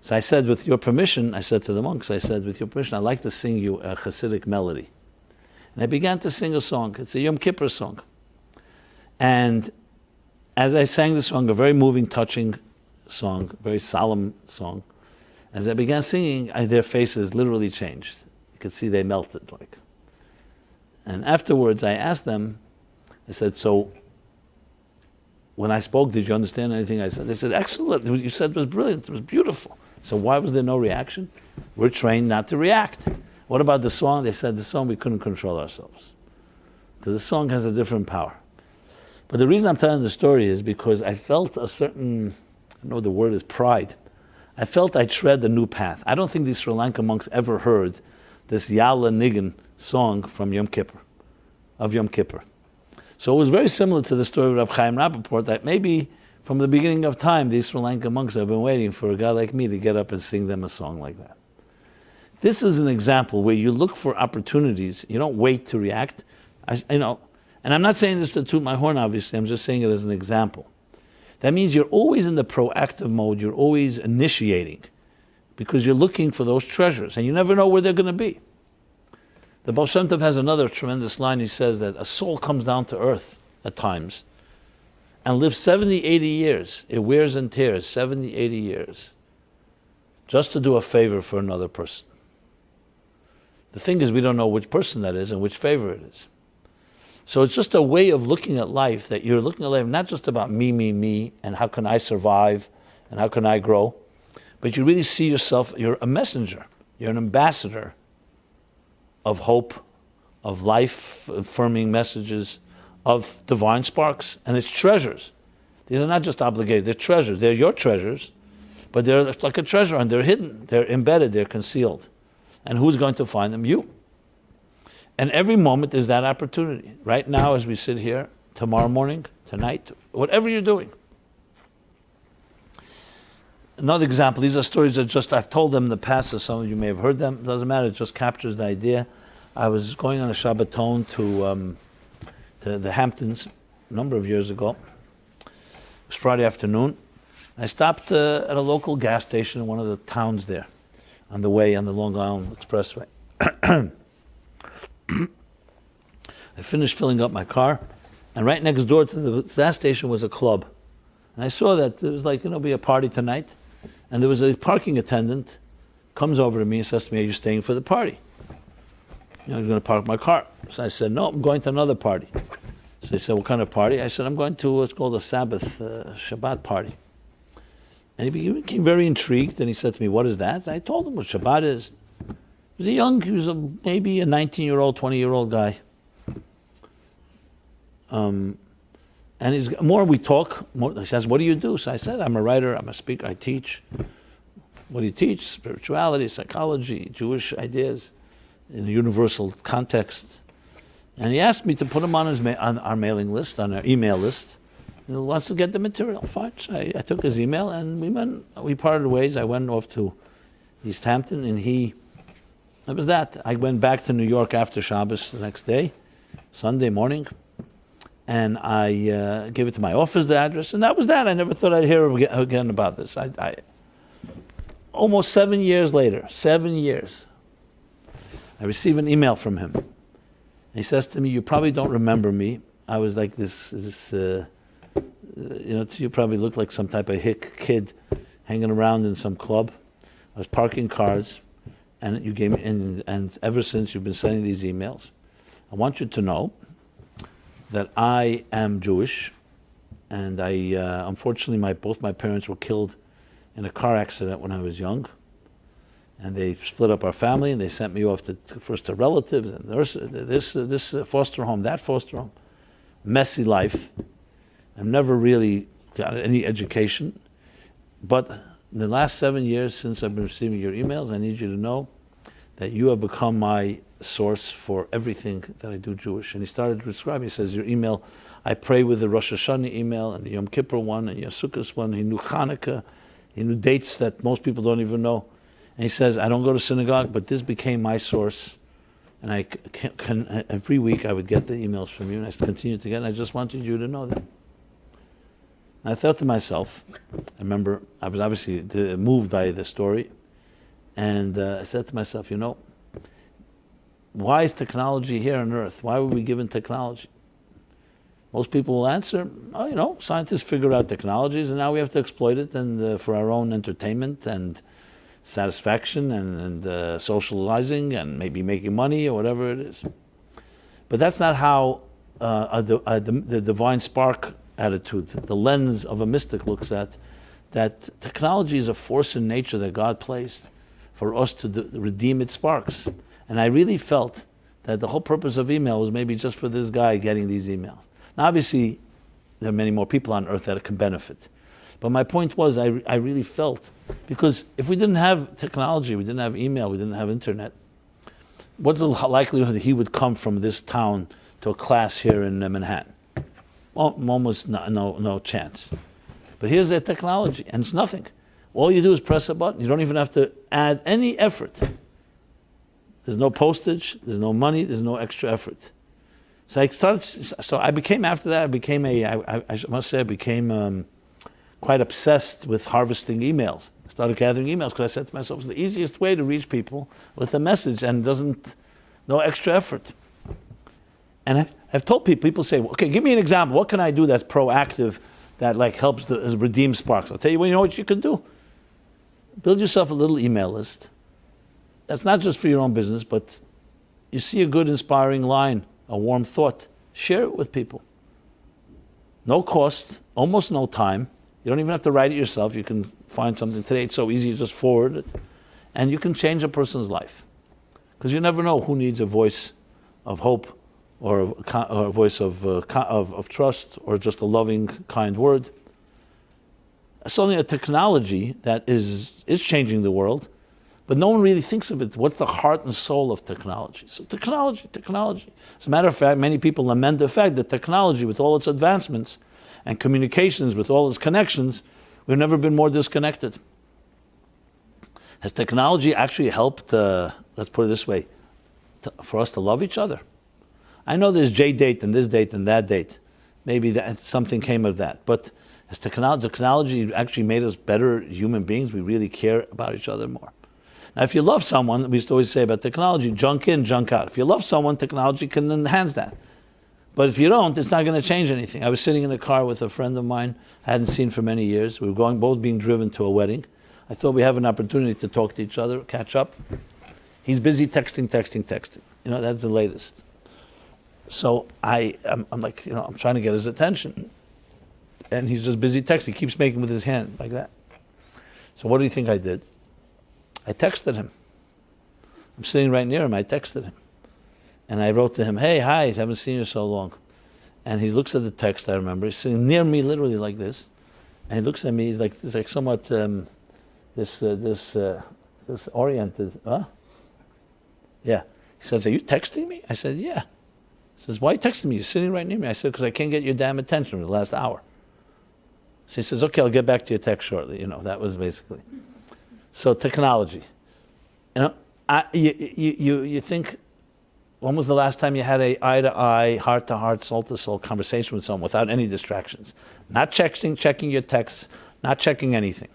So I said, with your permission, I said to the monks, with your permission, I'd like to sing you a Hasidic melody. And I began to sing a song. It's a Yom Kippur song. And as I sang the song, a very moving, touching song, very solemn song, as I began singing, their faces literally changed. You could see they melted. And afterwards, I asked them, I said, so when I spoke, did you understand anything I said? They said, excellent. What you said was brilliant. It was beautiful. So why was there no reaction? We're trained not to react. What about the song? They said the song, we couldn't control ourselves. Because the song has a different power. But the reason I'm telling the story is because I felt a certain, I know the word is pride. I felt I tread a new path. I don't think these Sri Lankan monks ever heard this Yalla Niggin song from Yom Kippur, of Yom Kippur. So it was very similar to the story of Reb Chaim Rappaport, that maybe from the beginning of time, these Sri Lankan monks have been waiting for a guy like me to get up and sing them a song like that. This is an example where you look for opportunities. You don't wait to react. And I'm not saying this to toot my horn, obviously. I'm just saying it as an example. That means you're always in the proactive mode. You're always initiating because you're looking for those treasures, and you never know where they're going to be. The Baal Shem Tov has another tremendous line. He says that a soul comes down to earth at times and lives 70, 80 years. It wears and tears 70, 80 years just to do a favor for another person. The thing is, we don't know which person that is and which favor it is. So it's just a way of looking at life, that you're looking at life not just about me, and how can I survive, and how can I grow, but you really see yourself, you're a messenger, you're an ambassador of hope, of life-affirming messages, of divine sparks, and it's treasures. These are not just obligated, they're treasures. They're your treasures, but they're like a treasure, and they're hidden, they're embedded, they're concealed. And who's going to find them? You. And every moment is that opportunity. Right now, as we sit here, tomorrow morning, tonight, whatever you're doing. Another example, these are stories that I've told them in the past, so some of you may have heard them. It doesn't matter, it just captures the idea. I was going on a Shabbaton to the Hamptons a number of years ago. It was Friday afternoon. I stopped at a local gas station in one of the towns there, on the way on the Long Island Expressway. I finished filling up my car, and right next door to the gas station was a club. And I saw that there was be a party tonight. And there was a parking attendant, comes over to me and says to me, "Are you staying for the party?" He's going to park my car. So I said, "No, I'm going to another party." So he said, "What kind of party?" I said, "I'm going to what's called a Sabbath, Shabbat party." And he became very intrigued, and he said to me, "What is that?" I told him what Shabbat is. He was maybe a 19-year-old, 20-year-old guy. And we talk, he says, "What do you do?" So I said, "I'm a writer, I'm a speaker, I teach." "What do you teach?" "Spirituality, psychology, Jewish ideas in a universal context." And he asked me to put him on our mailing list, on our email list. He wants to get the material. Fine. So I took his email, and we parted ways. I went off to East Hampton, and that was that. I went back to New York after Shabbos the next day, Sunday morning. And I gave it to my office, the address, and that was that. I never thought I'd hear again about this. Almost 7 years later, 7 years, I receive an email from him. He says to me, "You probably don't remember me. I was like this you probably look like some type of hick kid hanging around in some club. I was parking cars, and you gave me, and ever since you've been sending these emails. I want you to know that I am Jewish, and unfortunately both my parents were killed in a car accident when I was young, and they split up our family, and they sent me off first to relatives, and this foster home, that foster home. Messy life. I've never really got any education, but in the last 7 years since I've been receiving your emails, I need you to know that you have become my source for everything that I do Jewish." And he started describing, he says, "Your email, I pray with the Rosh Hashanah email, and the Yom Kippur one, and your Sukkot one." He knew Hanukkah, he knew dates that most people don't even know. And he says, "I don't go to synagogue, but this became my source. And I can every week I would get the emails from you, and I continue to get, and I just wanted you to know that." And I thought to myself, I remember I was obviously moved by the story, and I said to myself, why is technology here on Earth? Why were we given technology? Most people will answer, scientists figure out technologies, and now we have to exploit it and for our own entertainment and satisfaction and socializing and maybe making money or whatever it is. But that's not how the divine spark attitude, the lens of a mystic looks at, that technology is a force in nature that God placed for us to redeem its sparks. And I really felt that the whole purpose of email was maybe just for this guy getting these emails. Now, obviously, there are many more people on earth that can benefit. But my point was, I really felt, because if we didn't have technology, we didn't have email, we didn't have internet, what's the likelihood that he would come from this town to a class here in Manhattan? Well, almost no chance. But here's that technology, and it's nothing. All you do is press a button. You don't even have to add any effort. There's no postage, there's no money, there's no extra effort. So I became quite obsessed with harvesting emails. I started gathering emails because I said to myself, it's the easiest way to reach people with a message and no extra effort. And I've told people say, okay, give me an example. What can I do that's proactive, that helps redeem sparks? I'll tell you, what you can do. Build yourself a little email list. That's not just for your own business, but you see a good inspiring line, a warm thought, Share it with people. No cost, almost no time. You don't even have to write it yourself. You can find something today. It's so easy, you just forward it. And you can change a person's life. Because you never know who needs a voice of hope or a voice of trust or just a loving, kind word. It's only a technology that is changing the world, but no one really thinks of it. What's the heart and soul of technology? So technology. As a matter of fact, many people lament the fact that technology, with all its advancements and communications, with all its connections, we've never been more disconnected. Has technology actually helped, let's put it this way, for us to love each other? I know there's J date and this date and that date. Maybe something came of that. But has technology actually made us better human beings? We really care about each other more. Now, if you love someone, we used to always say about technology, junk in, junk out. If you love someone, technology can enhance that. But if you don't, it's not going to change anything. I was sitting in a car with a friend of mine I hadn't seen for many years. We were both being driven to a wedding. I thought we have an opportunity to talk to each other, catch up. He's busy texting. You know, that's the latest. So I'm like, you know, I'm trying to get his attention. And he's just busy texting. He keeps making with his hand like that. So what do you think I did? I texted him. I'm sitting right near him. I texted him. And I wrote to him, hey, hi, I haven't seen you so long. And he looks at the text, I remember. He's sitting near me, literally like this. And he looks at me, he's like somewhat this oriented, huh? Yeah. He says, are you texting me? I said, yeah. He says, why are you texting me? You're sitting right near me. I said, because I can't get your damn attention in the last hour. So he says, okay, I'll get back to your text shortly. You know, that was basically. So technology. You know, you think, when was the last time you had a eye-to-eye, heart-to-heart, soul-to-soul conversation with someone without any distractions? Not checking your texts, not checking anything.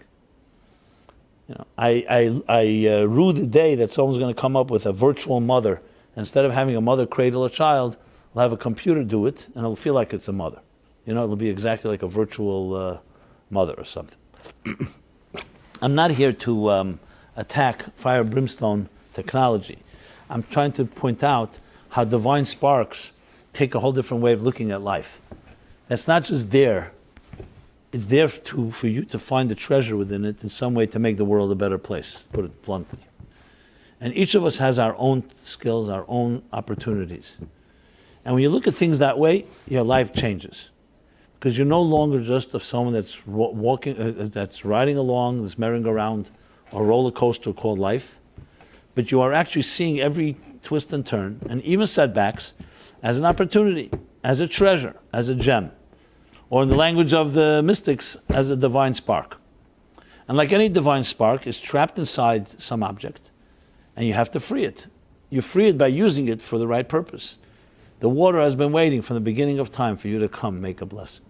You know, I rue the day that someone's going to come up with a virtual mother. Instead of having a mother cradle a child, we'll have a computer do it, and it'll feel like it's a mother. You know, it'll be exactly like a virtual mother or something. I'm not here to attack fire brimstone technology. I'm trying to point out how divine sparks take a whole different way of looking at life. That's not just there. It's there for you to find the treasure within it in some way to make the world a better place, put it bluntly. And each of us has our own skills, our own opportunities. And when you look at things that way, your life changes. Because you're no longer just of someone that's that's riding along this merry-go-round or roller coaster called life, but you are actually seeing every twist and turn, and even setbacks, as an opportunity, as a treasure, as a gem, or in the language of the mystics, as a divine spark. And like any divine spark, it's trapped inside some object, and you have to free it. You free it by using it for the right purpose. The water has been waiting from the beginning of time for you to come make a blessing.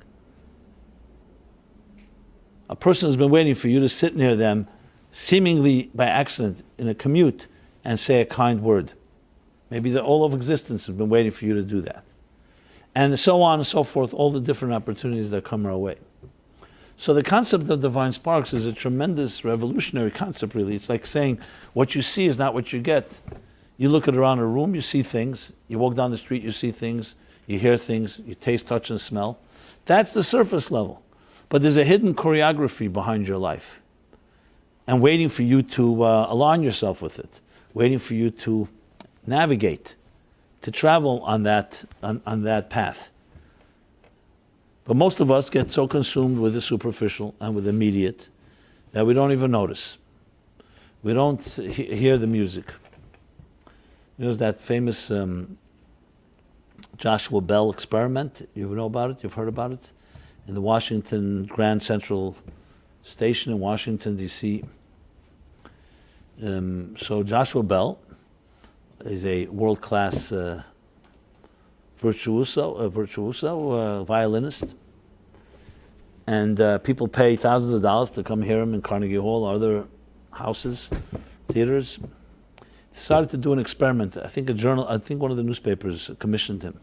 A person has been waiting for you to sit near them, seemingly by accident, in a commute, and say a kind word. Maybe all of existence has been waiting for you to do that. And so on and so forth, all the different opportunities that come our way. So the concept of divine sparks is a tremendous revolutionary concept, really. It's like saying what you see is not what you get. You look at around a room, you see things. You walk down the street, you see things. You hear things. You taste, touch, and smell. That's the surface level. But there's a hidden choreography behind your life. And waiting for you to align yourself with it. Waiting for you to navigate, to travel on that path. But most of us get so consumed with the superficial and with the immediate that we don't even notice. We don't hear the music. There's that famous Joshua Bell experiment. You know about it? You've heard about it? In the Washington Grand Central Station in Washington, D.C. So Joshua Bell is a world-class virtuoso, violinist. And people pay thousands of dollars to come hear him in Carnegie Hall or other houses, theaters. He started to do an experiment. I think one of the newspapers commissioned him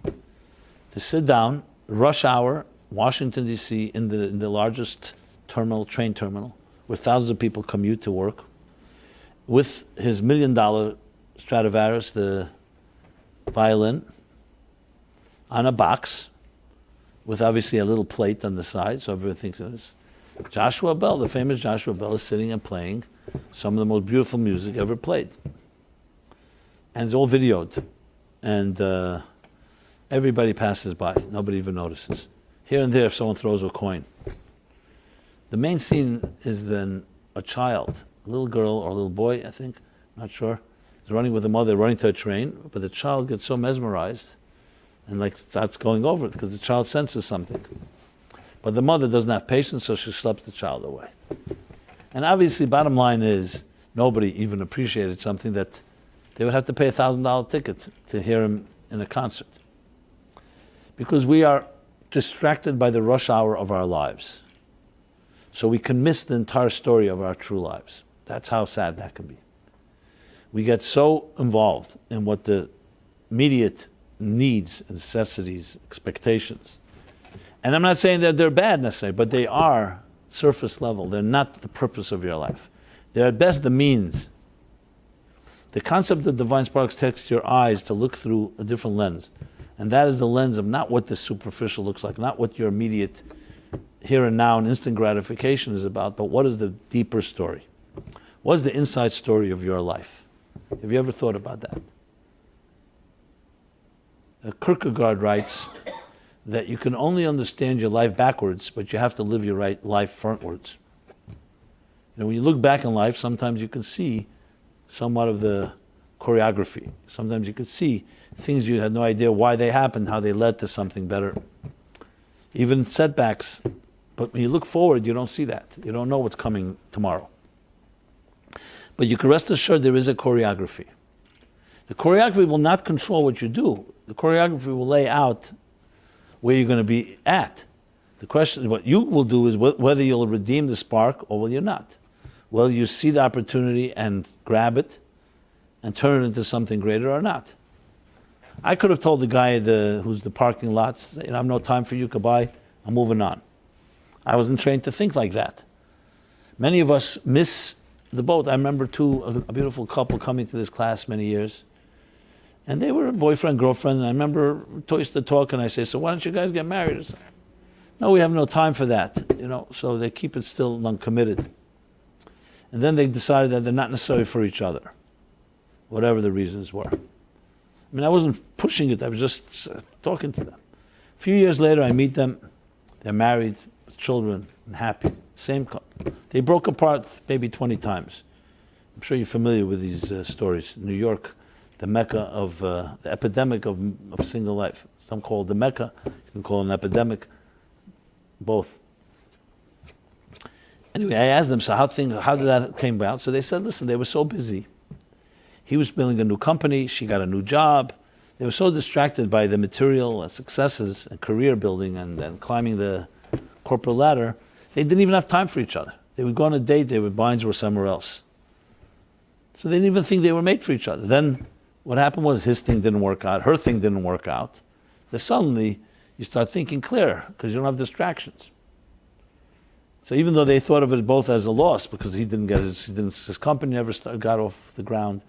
to sit down, rush hour, Washington, D.C., in the largest train terminal, where thousands of people commute to work, with his $1 million Stradivarius, the violin, on a box with obviously a little plate on the side, so everyone thinks it is. Joshua Bell, the famous Joshua Bell, is sitting and playing some of the most beautiful music ever played. And it's all videoed. And everybody passes by. Nobody even notices. Here and there, if someone throws a coin. The main scene is then a child, a little girl or a little boy, I think, not sure, is running with a mother, running to a train, but the child gets so mesmerized and like starts going over it because the child senses something. But the mother doesn't have patience, so she schleps the child away. And obviously, bottom line is, nobody even appreciated something that they would have to pay a $1,000 ticket to hear him in a concert. Because we are distracted by the rush hour of our lives. So we can miss the entire story of our true lives. That's how sad that can be. We get so involved in what the immediate needs, necessities, expectations. And I'm not saying that they're bad necessarily, but they are surface level. They're not the purpose of your life. They're at best the means. The concept of divine sparks takes your eyes to look through a different lens. And that is the lens of not what the superficial looks like, not what your immediate here and now and instant gratification is about, but what is the deeper story? What is the inside story of your life? Have you ever thought about that? Kierkegaard writes that you can only understand your life backwards, but you have to live your life frontwards. When you look back in life, sometimes you can see somewhat of the choreography. Sometimes you can see things you had no idea why they happened, how they led to something better. Even setbacks. But when you look forward, you don't see that. You don't know what's coming tomorrow. But you can rest assured there is a choreography. The choreography will not control what you do. The choreography will lay out where you're going to be at. The question, what you will do is whether you'll redeem the spark or will you not. Will you see the opportunity and grab it and turn it into something greater or not? I could have told the guy who's the parking lots, I have no time for you, goodbye, I'm moving on. I wasn't trained to think like that. Many of us miss the boat. I remember a beautiful couple coming to this class many years. And they were a boyfriend, girlfriend, and I remember used to talk, and I say, so why don't you guys get married? No, we have no time for that, so they keep it still uncommitted. And then they decided that they're not necessarily for each other, whatever the reasons were. I mean, I wasn't pushing it, I was just talking to them. A few years later, I meet them, they're married, with children, and happy, same couple. They broke apart maybe 20 times. I'm sure you're familiar with these stories. New York, the Mecca of, the epidemic of single life. Some call it the Mecca, you can call it an epidemic, both. Anyway, I asked them, so how did that came about? So they said, listen, they were so busy. He was building a new company, she got a new job. They were so distracted by the material successes and career building and climbing the corporate ladder, they didn't even have time for each other. They would go on a date, their minds were somewhere else. So they didn't even think they were made for each other. Then what happened was his thing didn't work out, her thing didn't work out. Then suddenly you start thinking clear because you don't have distractions. So even though they thought of it both as a loss because he didn't get his company never got off the ground,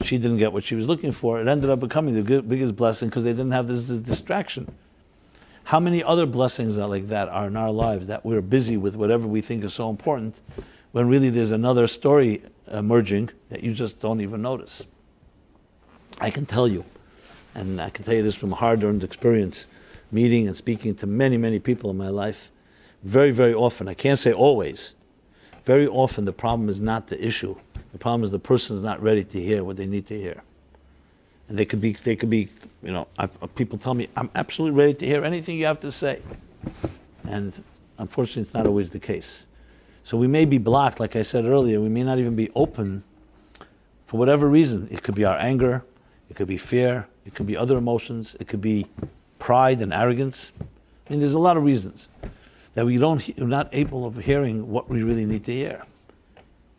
she didn't get what she was looking for, it ended up becoming the biggest blessing because they didn't have this distraction. How many other blessings like that are in our lives that we're busy with whatever we think is so important when really there's another story emerging that you just don't even notice? I can tell you, and I can tell you this from hard-earned experience, meeting and speaking to many, many people in my life, very, very often, I can't say always, very often the problem is not the issue. The problem is the person is not ready to hear what they need to hear. And they could be, people tell me, I'm absolutely ready to hear anything you have to say. And unfortunately, it's not always the case. So we may be blocked, like I said earlier, we may not even be open for whatever reason. It could be our anger, it could be fear, it could be other emotions, it could be pride and arrogance. I mean, there's a lot of reasons that we're not able of hearing what we really need to hear.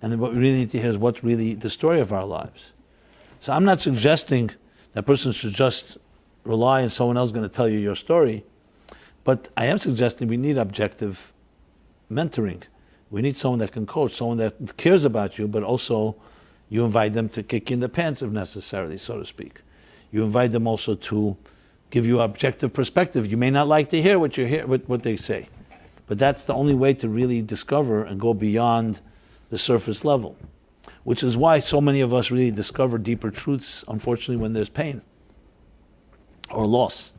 And then what we really need to hear is what's really the story of our lives. So I'm not suggesting that person should just rely on someone else going to tell you your story, but I am suggesting we need objective mentoring. We need someone that can coach, someone that cares about you, but also you invite them to kick you in the pants if necessary, so to speak. You invite them also to give you objective perspective. You may not like to hear what you hear, what they say, but that's the only way to really discover and go beyond the surface level, which is why so many of us really discover deeper truths, unfortunately, when there's pain or loss.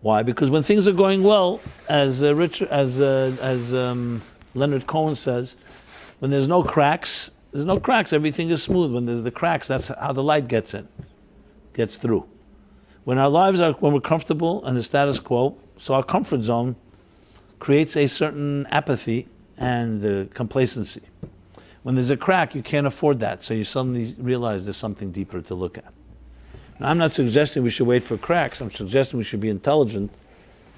Why? Because when things are going well, as Leonard Cohen says, when there's no cracks, everything is smooth. When there's the cracks, that's how the light gets through. When our lives are, when we're comfortable and the status quo, so our comfort zone creates a certain apathy and complacency. When there's a crack, you can't afford that, so you suddenly realize there's something deeper to look at. Now, I'm not suggesting we should wait for cracks. I'm suggesting we should be intelligent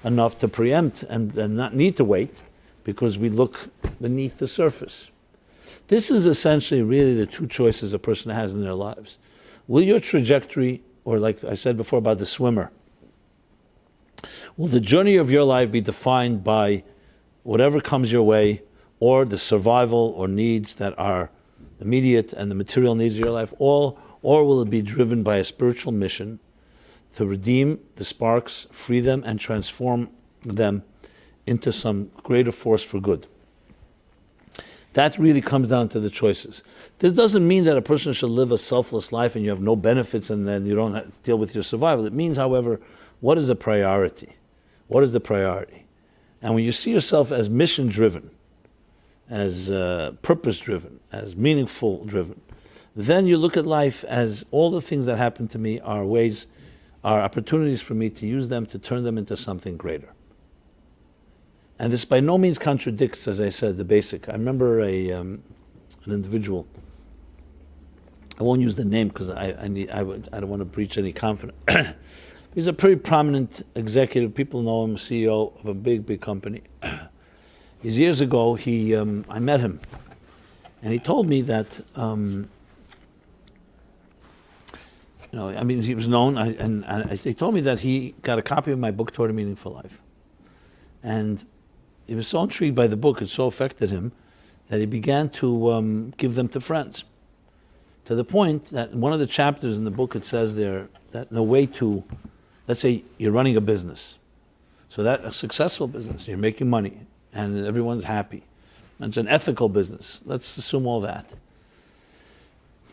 enough to preempt and not need to wait, because we look beneath the surface. This is essentially really the two choices a person has in their lives. Will your trajectory, or like I said before about the swimmer, will the journey of your life be defined by whatever comes your way, or the survival or needs that are immediate and the material needs of your life, or will it be driven by a spiritual mission to redeem the sparks, free them, and transform them into some greater force for good? That really comes down to the choices. This doesn't mean that a person should live a selfless life and you have no benefits and then you don't have to deal with your survival. It means, however, what is the priority? What is the priority? And when you see yourself as mission-driven, as purpose-driven, as meaningful-driven, then you look at life as all the things that happen to me are opportunities for me to use them to turn them into something greater. And this by no means contradicts, as I said, the basic. I remember an individual, I won't use the name because I don't want to breach any confidence. He's a pretty prominent executive. People know him, CEO of a big company. Years ago, I met him, and he told me that, he was known, he told me that he got a copy of my book, Toward a Meaningful Life. And he was so intrigued by the book, it so affected him, that he began to give them to friends. To the point that in one of the chapters in the book, it says there that in a way to, let's say you're running a business. So that a successful business, you're making money, and everyone's happy. And it's an ethical business. Let's assume all that.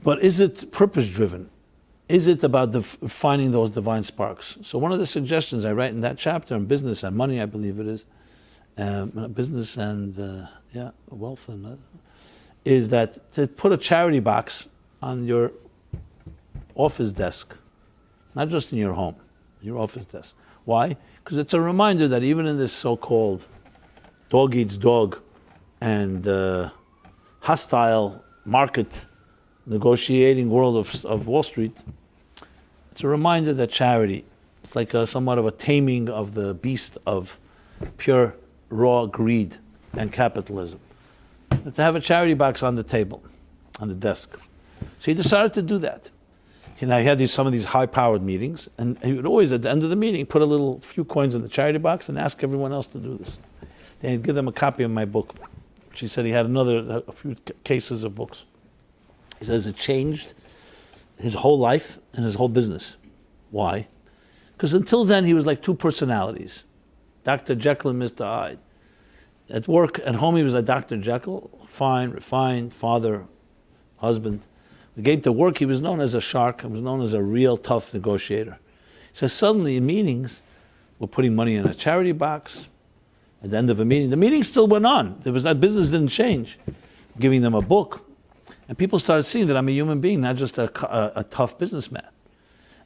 But is it purpose-driven? Is it about finding those divine sparks? So one of the suggestions I write in that chapter on business and money, I believe it is, business and wealth, is that to put a charity box on your office desk, not just in your home, your office desk. Why? Because it's a reminder that even in this so-called dog eats dog and hostile market negotiating world of Wall Street, it's a reminder that charity, it's like somewhat of a taming of the beast of pure raw greed and capitalism. To have a charity box on the table, on the desk. So he decided to do that. He had some of these high-powered meetings, and he would always, at the end of the meeting, put a few coins in the charity box and ask everyone else to do this. Then he'd give them a copy of my book. She said he had a few cases of books. He says it changed his whole life and his whole business. Why? Because until then, he was like two personalities. Dr. Jekyll and Mr. Hyde. At work, at home, he was like Dr. Jekyll, fine, refined, father, husband. When he came to work, he was known as a shark. He was known as a real tough negotiator. He says suddenly in meetings, we're putting money in a charity box. At the end of a meeting, the meeting still went on. That business didn't change. Giving them a book. And people started seeing that I'm a human being, not just a tough businessman.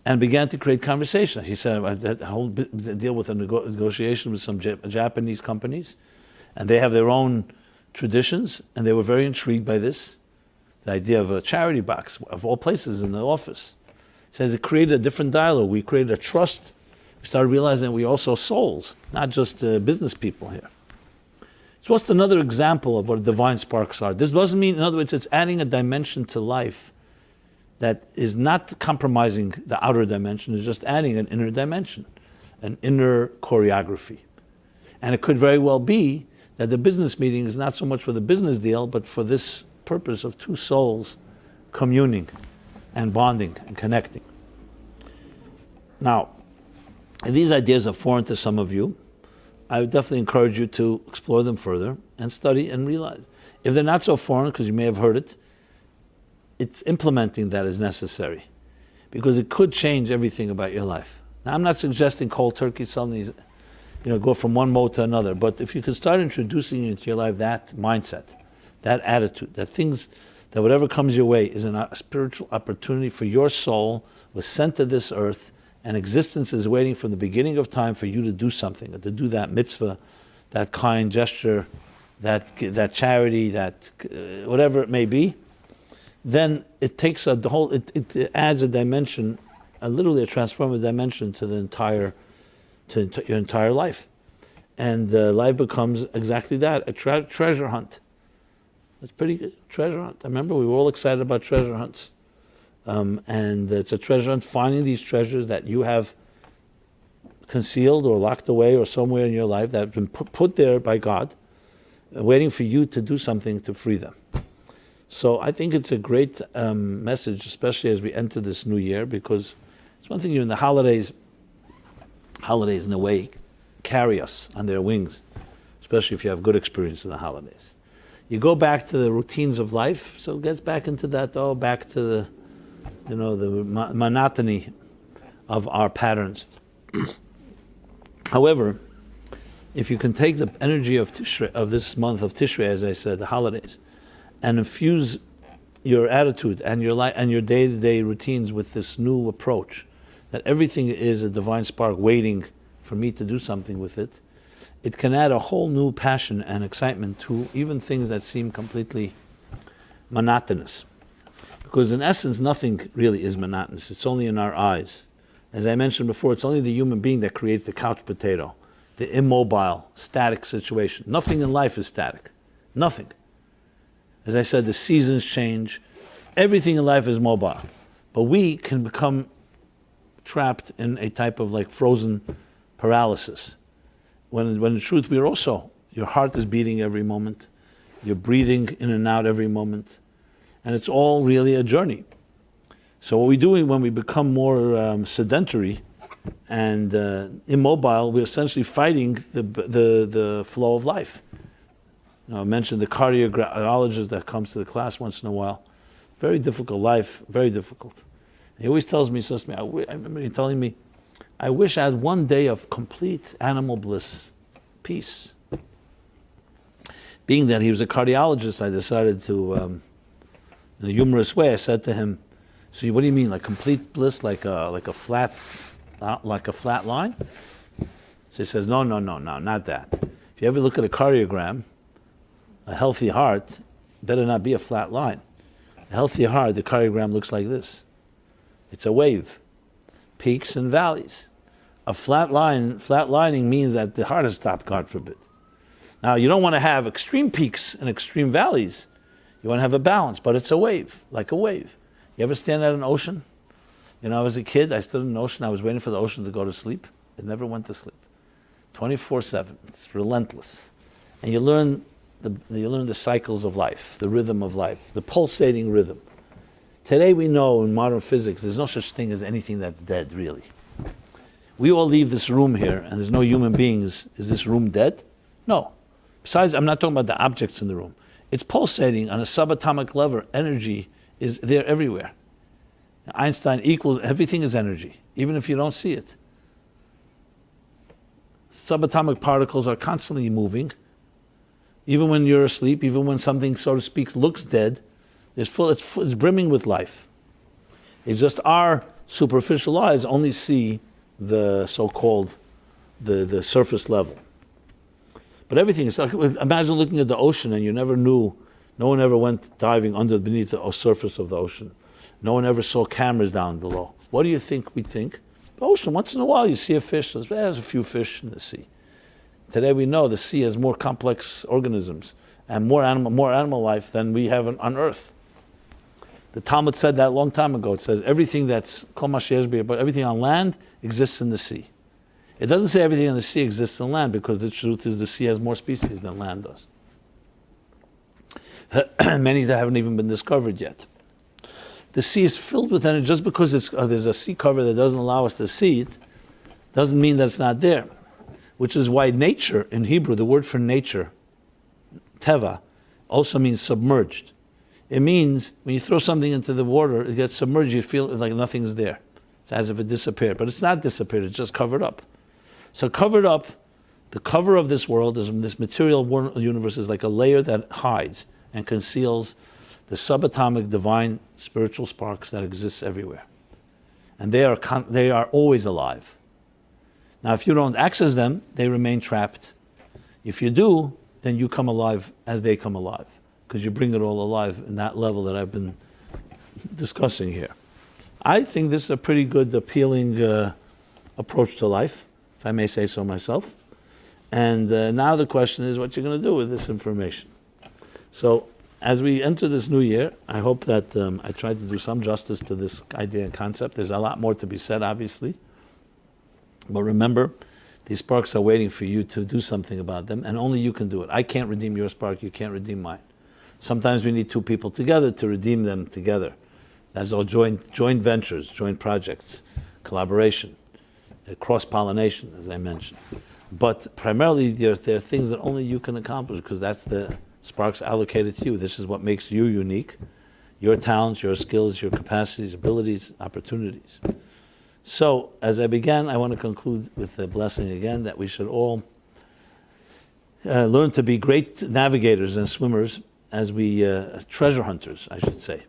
And began to create conversation. He said, I had a whole deal with a negotiation with some Japanese companies, and they have their own traditions, and they were very intrigued by this, the idea of a charity box, of all places in the office. He says it created a different dialogue. We created a trust. We started realizing that we're also souls, not just business people here. So what's another example of what divine sparks are? This doesn't mean, in other words, it's adding a dimension to life that is not compromising the outer dimension, it's just adding an inner dimension, an inner choreography. And it could very well be that the business meeting is not so much for the business deal, but for this purpose of two souls communing and bonding and connecting. Now, And these ideas are foreign to some of you. I would definitely encourage you to explore them further and study and realize. If they're not so foreign, because you may have heard it, it's implementing that is necessary, because it could change everything about your life. Now, I'm not suggesting cold turkey suddenly, go from one mode to another, but if you can start introducing into your life that mindset, that attitude, that whatever comes your way is a spiritual opportunity for your soul, was sent to this earth, and existence is waiting from the beginning of time for you to do something, to do that mitzvah, that kind gesture, that charity, that whatever it may be, then it takes it adds a dimension, literally a transformative dimension to your entire life. And life becomes exactly that, a treasure hunt. It's pretty good, treasure hunt. I remember we were all excited about treasure hunts. And it's a treasure hunt, finding these treasures that you have concealed or locked away or somewhere in your life that have been put there by God, waiting for you to do something to free them. So I think it's a great message, especially as we enter this new year, because it's one thing in the holidays in a way carry us on their wings, especially if you have good experience in the holidays. You go back to the routines of life, so it gets back into that, back to the monotony of our patterns. However, if you can take the energy of Tishrei, of this month of Tishrei, as I said, the holidays, and infuse your attitude and your life and your day-to-day routines with this new approach, that everything is a divine spark waiting for me to do something with it, it can add a whole new passion and excitement to even things that seem completely monotonous. Because in essence, nothing really is monotonous. It's only in our eyes. As I mentioned before, it's only the human being that creates the couch potato, the immobile, static situation. Nothing in life is static. Nothing. As I said, the seasons change. Everything in life is mobile. But we can become trapped in a type of frozen paralysis. When in truth, we are also, your heart is beating every moment. You're breathing in and out every moment. And it's all really a journey. So what we do when we become more sedentary and immobile, we're essentially fighting the flow of life. I mentioned the cardiologist that comes to the class once in a while. Very difficult life, very difficult. He always tells me, I remember him telling me, I wish I had one day of complete animal bliss, peace. Being that he was a cardiologist, I decided to, in a humorous way, I said to him, so what do you mean, like complete bliss, like a flat line? So he says, no, not that. If you ever look at a cardiogram, a healthy heart better not be a flat line. A healthy heart, the cardiogram looks like this. It's a wave, peaks and valleys. A flatlining means that the heart has stopped, God forbid. Now, you don't want to have extreme peaks and extreme valleys. You want to have a balance, but it's a wave, like a wave. You ever stand at an ocean? I was a kid, I stood in an ocean, I was waiting for the ocean to go to sleep. It never went to sleep. 24/7, it's relentless. And you learn the cycles of life, the rhythm of life, the pulsating rhythm. Today we know in modern physics, there's no such thing as anything that's dead, really. We all leave this room here, and there's no human beings. Is this room dead? No. Besides, I'm not talking about the objects in the room. It's pulsating on a subatomic level. Energy is there everywhere. Einstein equals, everything is energy, even if you don't see it. Subatomic particles are constantly moving. Even when you're asleep, even when something, so to speak, looks dead, it's brimming with life. It's just our superficial eyes only see the so-called, the surface level. But everything is like, imagine looking at the ocean and you never knew, no one ever went diving beneath the surface of the ocean. No one ever saw cameras down below. What do you think we think? The ocean, once in a while you see a fish, there's a few fish in the sea. Today we know the sea has more complex organisms and more animal life than we have on Earth. The Talmud said that a long time ago. It says everything that's kol ma sheyesh bi, but everything on land exists in the sea. It doesn't say everything on the sea exists on land, because the truth is the sea has more species than land does. Many that haven't even been discovered yet. The sea is filled with energy. Just because there's a sea cover that doesn't allow us to see it, Doesn't mean that it's not there, which is why nature, in Hebrew, the word for nature, teva, also means submerged. It means when you throw something into the water, it gets submerged, you feel like nothing's there. It's as if it disappeared, but it's not disappeared, it's just covered up. So covered up, the cover of this world, this material universe is like a layer that hides and conceals the subatomic divine spiritual sparks that exist everywhere. And they are always alive. Now if you don't access them, they remain trapped. If you do, then you come alive as they come alive, because you bring it all alive in that level that I've been discussing here. I think this is a pretty good, appealing approach to life, if I may say so myself. And now the question is what you're going to do with this information. So as we enter this new year, I hope that I tried to do some justice to this idea and concept. There's a lot more to be said, obviously. But remember, these sparks are waiting for you to do something about them, and only you can do it. I can't redeem your spark, you can't redeem mine. Sometimes we need two people together to redeem them together. That's all joint ventures, joint projects, collaboration, cross-pollination, as I mentioned. But primarily, there are things that only you can accomplish, because that's the sparks allocated to you. This is what makes you unique, your talents, your skills, your capacities, abilities, opportunities. So, as I began, I want to conclude with a blessing again, that we should all learn to be great navigators and swimmers, as we, treasure hunters, I should say,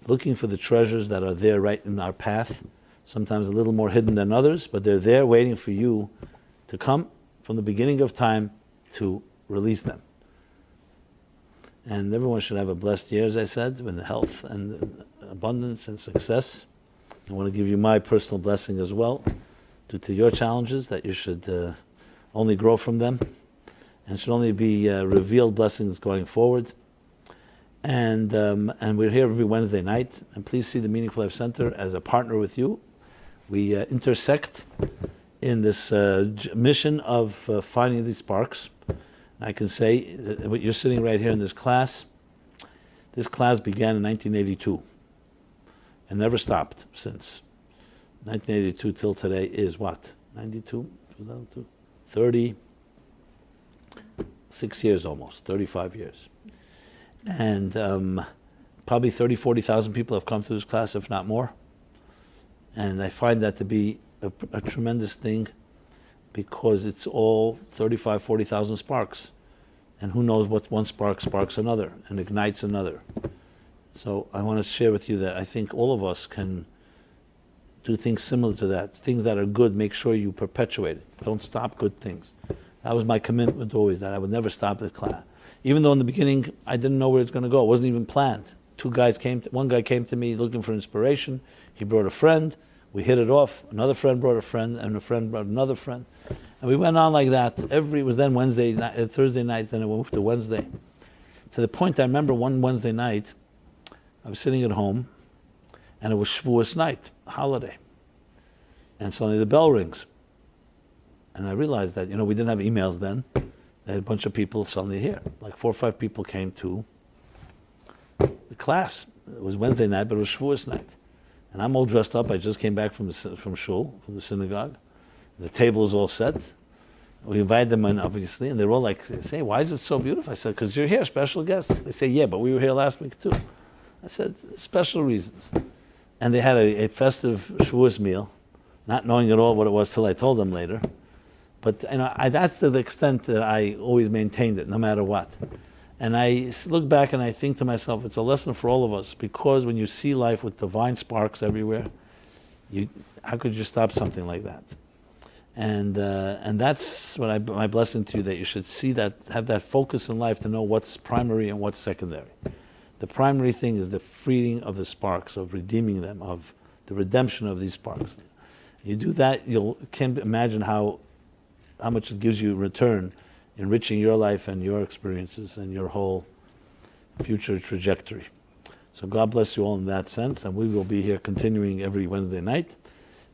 looking for the treasures that are there right in our path, sometimes a little more hidden than others, but they're there waiting for you to come from the beginning of time to release them. And everyone should have a blessed year, as I said, with health and abundance and success. I want to give you my personal blessing as well, due to your challenges, that you should only grow from them, and should only be revealed blessings going forward. And we're here every Wednesday night, and please see the Meaningful Life Center as a partner with you. We intersect in this mission of finding these sparks. I can say that you're sitting right here in this class began in 1982 and never stopped since. 1982 till today is what? 92? 2002? 36 years almost, 35 years. And probably 30, 40,000 people have come to this class, if not more. And I find that to be a tremendous thing, because it's all 35, 40,000 sparks. And who knows what one spark sparks another and ignites another. So I want to share with you that I think all of us can do things similar to that. Things that are good, make sure you perpetuate it. Don't stop good things. That was my commitment always, that I would never stop the class. Even though in the beginning I didn't know where it's going to go. It wasn't even planned. One guy came to me looking for inspiration. He brought a friend. We hit it off. Another friend brought a friend, and a friend brought another friend. And we went on like that. It was then Wednesday night, Thursday nights, then it moved to Wednesday. To the point I remember one Wednesday night, I was sitting at home, and it was Shavuos night, holiday. And suddenly the bell rings. And I realized that, we didn't have emails then. They had a bunch of people suddenly here. Like 4 or 5 people came to the class. It was Wednesday night, but it was Shavuos night. And I'm all dressed up. I just came back from shul, from the synagogue. The table is all set. We invited them in, obviously, and they're all like, say, why is it so beautiful? I said, because you're here, special guests. They say, yeah, but we were here last week too. I said, special reasons. And they had a festive Shavuos meal, not knowing at all what it was till I told them later. But that's to the extent that I always maintained it, no matter what. And I look back and I think to myself, it's a lesson for all of us, because when you see life with divine sparks everywhere, how could you stop something like that? And that's what my blessing to you, that you should see that, have that focus in life to know what's primary and what's secondary. The primary thing is the freeing of the sparks, of redeeming them, of the redemption of these sparks. You do that, you can't imagine how much it gives you in return, enriching your life and your experiences and your whole future trajectory. So God bless you all in that sense, and we will be here continuing every Wednesday night.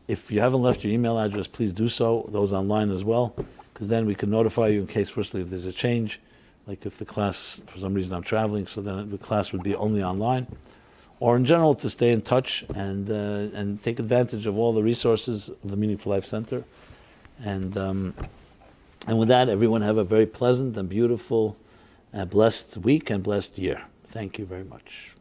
If you haven't left your email address, please do so, those online as well, because then we can notify you in case, firstly, if there's a change, like if the class, for some reason I'm traveling, so then the class would be only online, or in general to stay in touch and take advantage of all the resources of the Meaningful Life Center. And with that, everyone have a very pleasant and beautiful, blessed week and blessed year. Thank you very much.